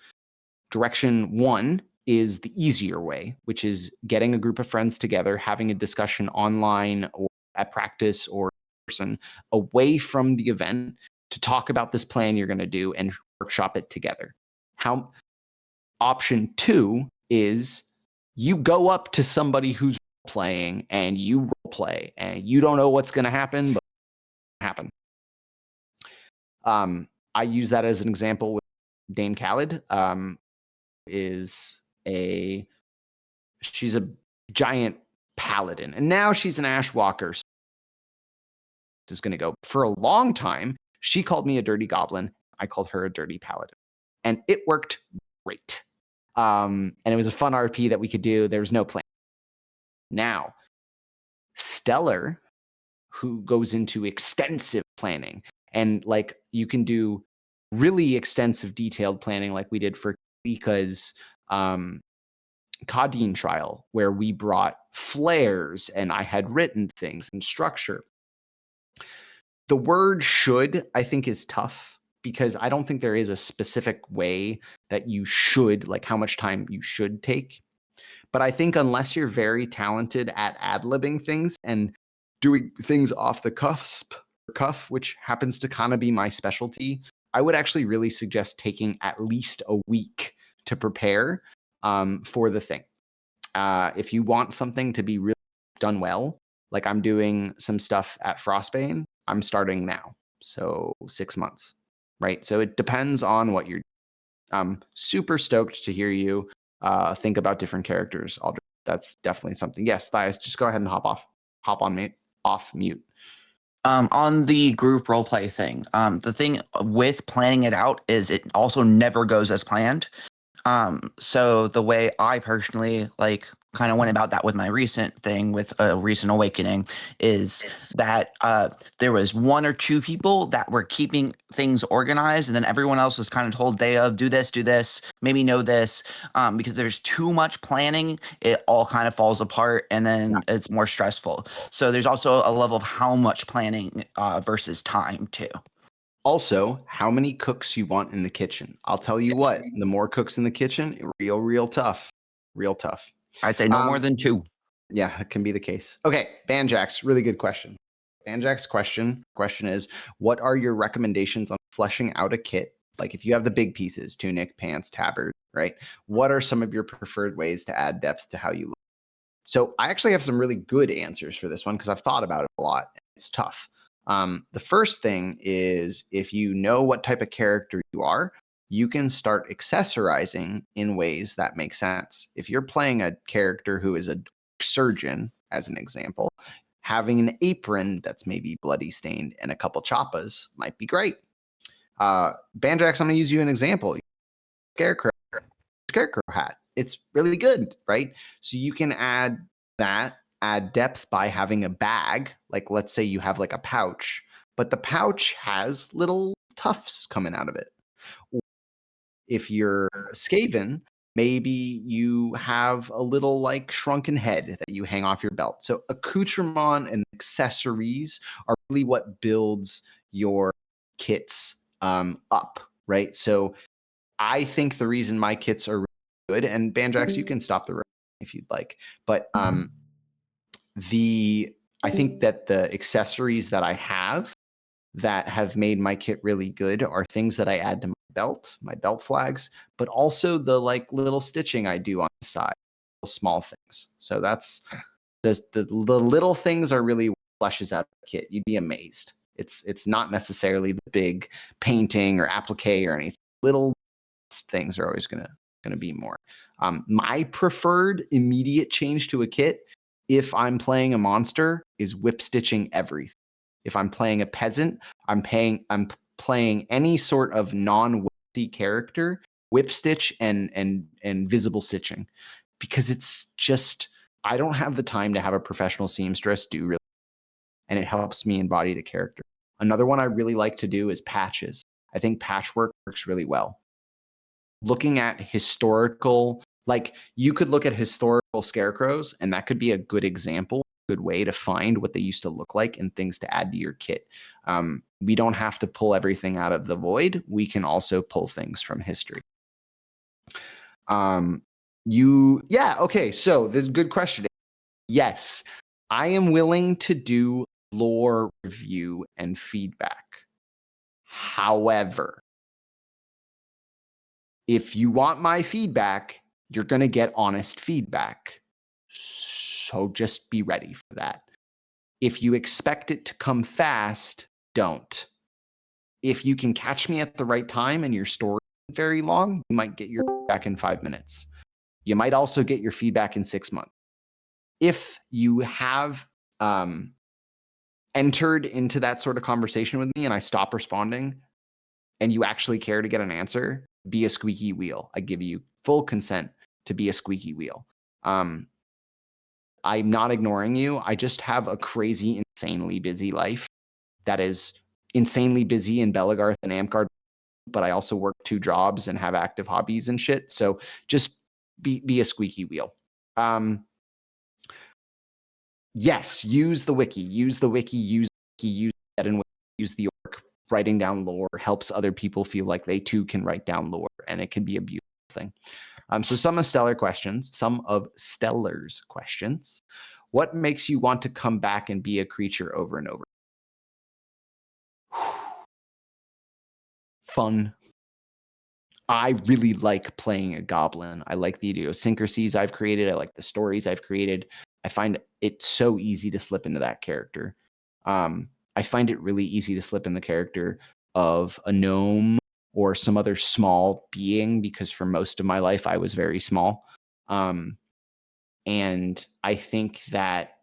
Speaker 1: Direction one is the easier way, which is getting a group of friends together, having a discussion online or at practice or in person away from the event to talk about this plan you're going to do and workshop it together. Option two is you go up to somebody who's playing and you role play and you don't know what's going to happen, but happen. I use that as an example with Dame Khaled. She's a giant paladin, and now she's an Ashwalker. So this is going to go for a long time. She called me a dirty goblin. I called her a dirty paladin, and it worked great. And it was a fun RP that we could do. There was no plan. Now, Stellar, who goes into extensive planning, and like you can do really extensive detailed planning like we did for Kalika's Kadeen trial, where we brought flares and I had written things and structure. The word should, I think, is tough because I don't think there is a specific way that you should, like how much time you should take. But I think unless you're very talented at ad-libbing things and doing things off the cuff, which happens to kind of be my specialty, I would actually really suggest taking at least a week to prepare for the thing. If you want something to be really done well, like I'm doing some stuff at Frostbane, I'm starting now. So 6 months, right? So it depends on what you're doing. I'm super stoked to hear you think about different characters. That's definitely something. Yes, Thias, just go ahead and hop on mute, off mute.
Speaker 5: On the group roleplay thing, the thing with planning it out is it also never goes as planned. So the way I personally kind of went about that with my recent thing with a recent awakening is that there was one or two people that were keeping things organized, and then everyone else was kind of told day of do this, maybe know this, because there's too much planning, it all kind of falls apart, and then it's more stressful. So there's also a level of how much planning versus time too.
Speaker 1: Also, how many cooks you want in the kitchen. I'll tell you what, the more cooks in the kitchen, real tough. Real tough.
Speaker 5: I'd say no more than 2.
Speaker 1: Yeah, it can be the case. Okay, Banjax, really good question. Banjax question is, what are your recommendations on fleshing out a kit? Like if you have the big pieces, tunic, pants, tabard, right? What are some of your preferred ways to add depth to how you look? So I actually have some really good answers for this one because I've thought about it a lot. It's tough. The first thing is if you know what type of character you are, you can start accessorizing in ways that make sense. If you're playing a character who is a surgeon, as an example, having an apron that's maybe bloody stained and a couple choppas might be great. Banjax, I'm going to use you an example. Scarecrow hat. It's really good, right? So you can add depth by having a bag. Like let's say you have like a pouch, but the pouch has little tufts coming out of it. If you're Skaven, maybe you have a little like shrunken head that you hang off your belt. So accoutrement and accessories are really what builds your kits up, right? So I think the reason my kits are really good, and Banjax, you can stop the room if you'd like, but I think that the accessories that I have that have made my kit really good are things that I add to my belt flags, but also the like little stitching I do on the side, small things. So that's the little things are really what fleshes out a kit. You'd be amazed. It's not necessarily the big painting or applique or anything. Little things are always gonna be more. My preferred immediate change to a kit, if I'm playing a monster, is whip stitching everything. If I'm playing a peasant, I'm playing any sort of non-whipsy character, whip stitch and visible stitching, because it's just I don't have the time to have a professional seamstress do really, and it helps me embody the character. Another one I really like to do is patches. I think patchwork works really well. Looking at historical, like you could look at historical scarecrows, and that could be a good example, good way to find what they used to look like and things to add to your kit. We don't have to pull everything out of the void. We can also pull things from history. Okay. So this is a good question. Yes, I am willing to do lore review and feedback. However, if you want my feedback, you're going to get honest feedback. So just be ready for that. If you expect it to come fast, don't. If you can catch me at the right time and your story isn't very long, you might get your feedback in 5 minutes. You might also get your feedback in 6 months. If you have entered into that sort of conversation with me and I stop responding and you actually care to get an answer, be a squeaky wheel. I give you full consent to be a squeaky wheel. I'm not ignoring you. I just have a crazy, insanely busy life that is insanely busy in Belagarth and Amtgard, but I also work 2 jobs and have active hobbies and shit. So just be a squeaky wheel. Yes, use the wiki, use that and use the orc. Writing down lore helps other people feel like they too can write down lore, and it can be a beautiful thing. So some of Stellar's questions. What makes you want to come back and be a creature over and over? Fun. I really like playing a goblin. I like the idiosyncrasies I've created. I like the stories I've created. I find it so easy to slip into that character. I find it really easy to slip in the character of a gnome or some other small being, because for most of my life I was very small. And I think that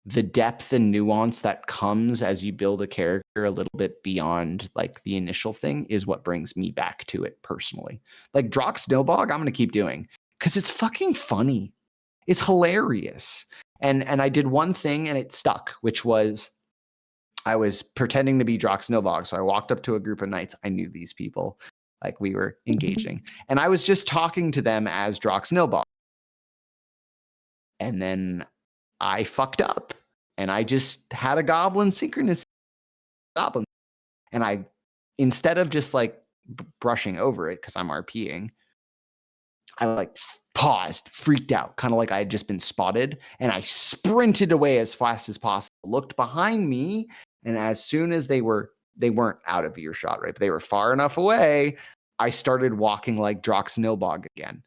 Speaker 1: the depth and nuance that comes as you build a character a little bit beyond like the initial thing is what brings me back to it personally. Like Drock Snowbog, I'm going to keep doing because it's fucking funny. It's hilarious. And I did one thing and it stuck, which was I was pretending to be Drox Nilbog. So I walked up to a group of knights. I knew these people, like we were engaging. And I was just talking to them as Drox Nilbog. And then I fucked up. And I just had a goblin synchronous goblin. And I, instead of just like brushing over it, because I'm RPing, I like paused, freaked out, kind of like I had just been spotted. And I sprinted away as fast as possible, looked behind me. And as soon as they weren't out of earshot, right? But they were far enough away. I started walking like Drox Nilbog again.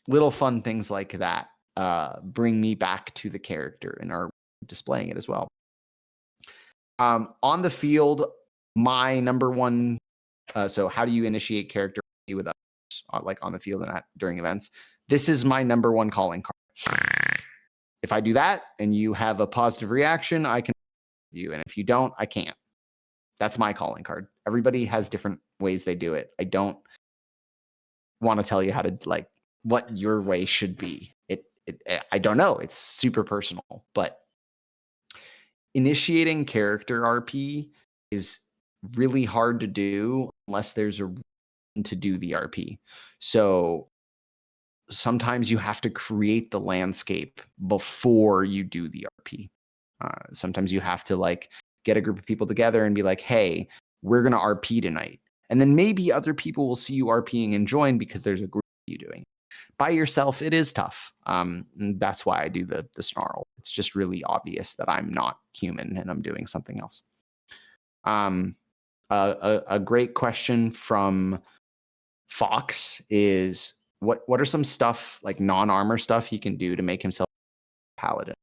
Speaker 1: Little fun things like that bring me back to the character and are displaying it as well. On the field, my number one. So how do you initiate character with others, like on the field and during events? This is my number one calling card. If I do that and you have a positive reaction, I can you, and if you don't, I can't. That's my calling card. Everybody has different ways they do it. I don't want to tell you how to like what your way should be. I don't know. It's super personal, but initiating character RP is really hard to do unless there's a reason to do the RP. So sometimes you have to create the landscape before you do the RP. Sometimes you have to like get a group of people together and be like, hey, we're going to RP tonight. And then maybe other people will see you RPing and join because there's a group of you doing. By yourself, it is tough. And that's why I do the snarl. It's just really obvious that I'm not human and I'm doing something else. A great question from Fox is what are some stuff like non-armor stuff he can do to make himself a paladin?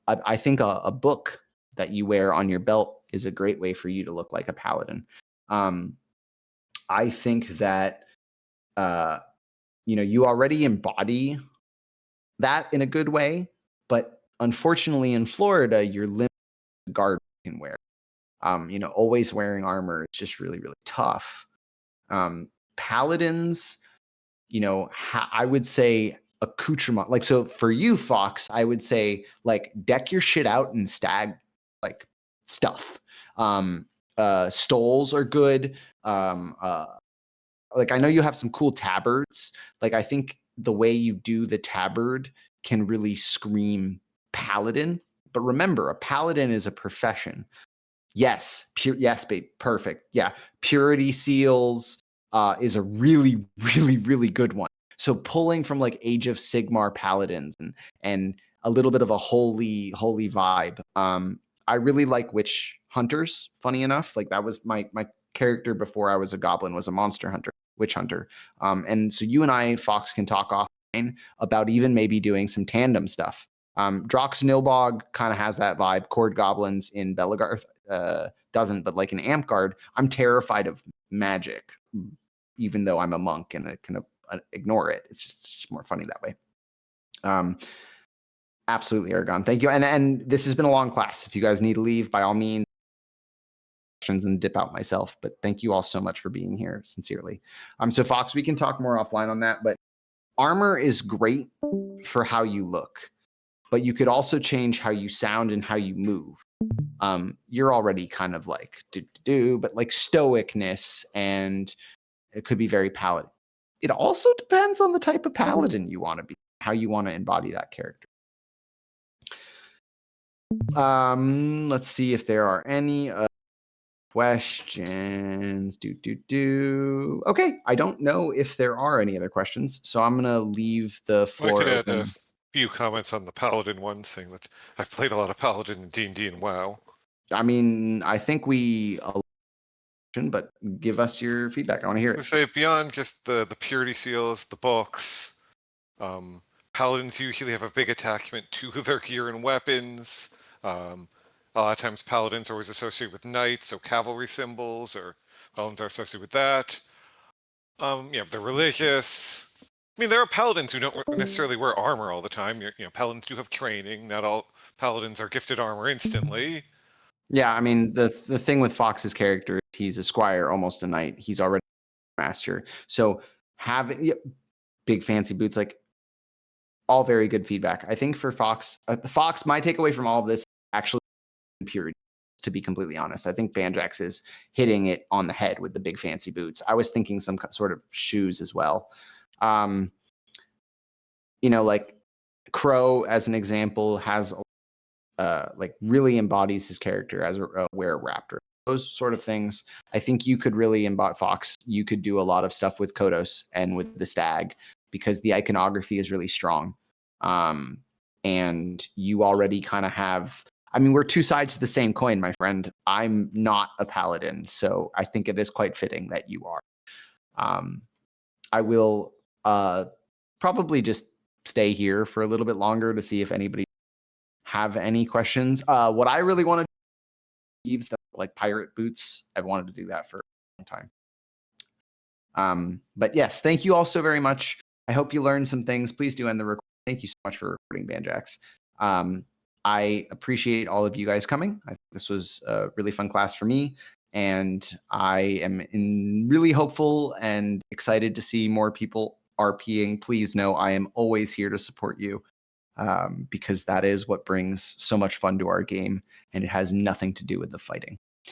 Speaker 1: I think a book that you wear on your belt is a great way for you to look like a paladin. I think that you already embody that in a good way, but unfortunately in Florida, you're limited to guard you can wear. Always wearing armor is just really, really tough. Paladins, I would say accoutrement. Like, so for you, Fox, I would say like deck your shit out and stag like stuff. Stoles are good. Like I know you have some cool tabards. Like I think the way you do the tabard can really scream paladin. But remember, a paladin is a profession. Yes, yes, babe, perfect. Yeah, purity seals is a really, really, really good one. So pulling from like Age of Sigmar paladins and a little bit of a holy vibe. I really like witch hunters. Funny enough, like that was my character before I was a goblin was a monster hunter, witch hunter. And so you and I, Fox, can talk offline about even maybe doing some tandem stuff. Drox Nilbog kind of has that vibe. Cord goblins in Belagarth doesn't, but like an Amtgard, I'm terrified of magic, even though I'm a monk and I can ignore it. It's just more funny that way. Absolutely, Aragon. Thank you. And this has been a long class. If you guys need to leave, by all means, and dip out myself. But thank you all so much for being here, sincerely. So Fox, we can talk more offline on that. But armor is great for how you look, but you could also change how you sound and how you move. You're already kind of like but like stoicness, and it could be very paladin. It also depends on the type of paladin you want to be, how you want to embody that character. Let's see if there are any questions. Okay, I don't know if there are any other questions, so I'm gonna leave the floor
Speaker 2: I could
Speaker 1: open.
Speaker 2: add a few comments on the Paladin one, saying that I've played a lot of Paladin in D&D and WoW.
Speaker 1: I mean, I think but give us your feedback. I want to hear it.
Speaker 2: Say beyond just the purity seals, the books, Paladins usually have a big attachment to their gear and weapons. A lot of times Paladins are always associated with knights, so cavalry symbols or Paladins are associated with that. They're religious. I mean, there are Paladins who don't necessarily wear armor all the time. Paladins do have training. Not all Paladins are gifted armor instantly.
Speaker 1: Yeah, I mean, the thing with Fox's character, he's a squire, almost a knight. He's already a master. So having big fancy boots, like all very good feedback. I think for Fox, my takeaway from all of this actually purity. To be completely honest, I think Banjax is hitting it on the head with the big fancy boots. I was thinking some sort of shoes as well. Like Crow, as an example, has like really embodies his character as a were-raptor. Those sort of things. I think you could really embody Fox. You could do a lot of stuff with Kodos and with the stag because the iconography is really strong. And you already kind of have. I mean, we're two sides of the same coin, my friend. I'm not a paladin, so I think it is quite fitting that you are. I will probably just stay here for a little bit longer to see if anybody have any questions. What I really want to do is like pirate boots. I've wanted to do that for a long time. But yes, thank you all so very much. I hope you learned some things. Please do end the recording. Thank you so much for recording, Banjax. I appreciate all of you guys coming. This was a really fun class for me, and I am really hopeful and excited to see more people RPing. Please know I am always here to support you because that is what brings so much fun to our game, and it has nothing to do with the fighting.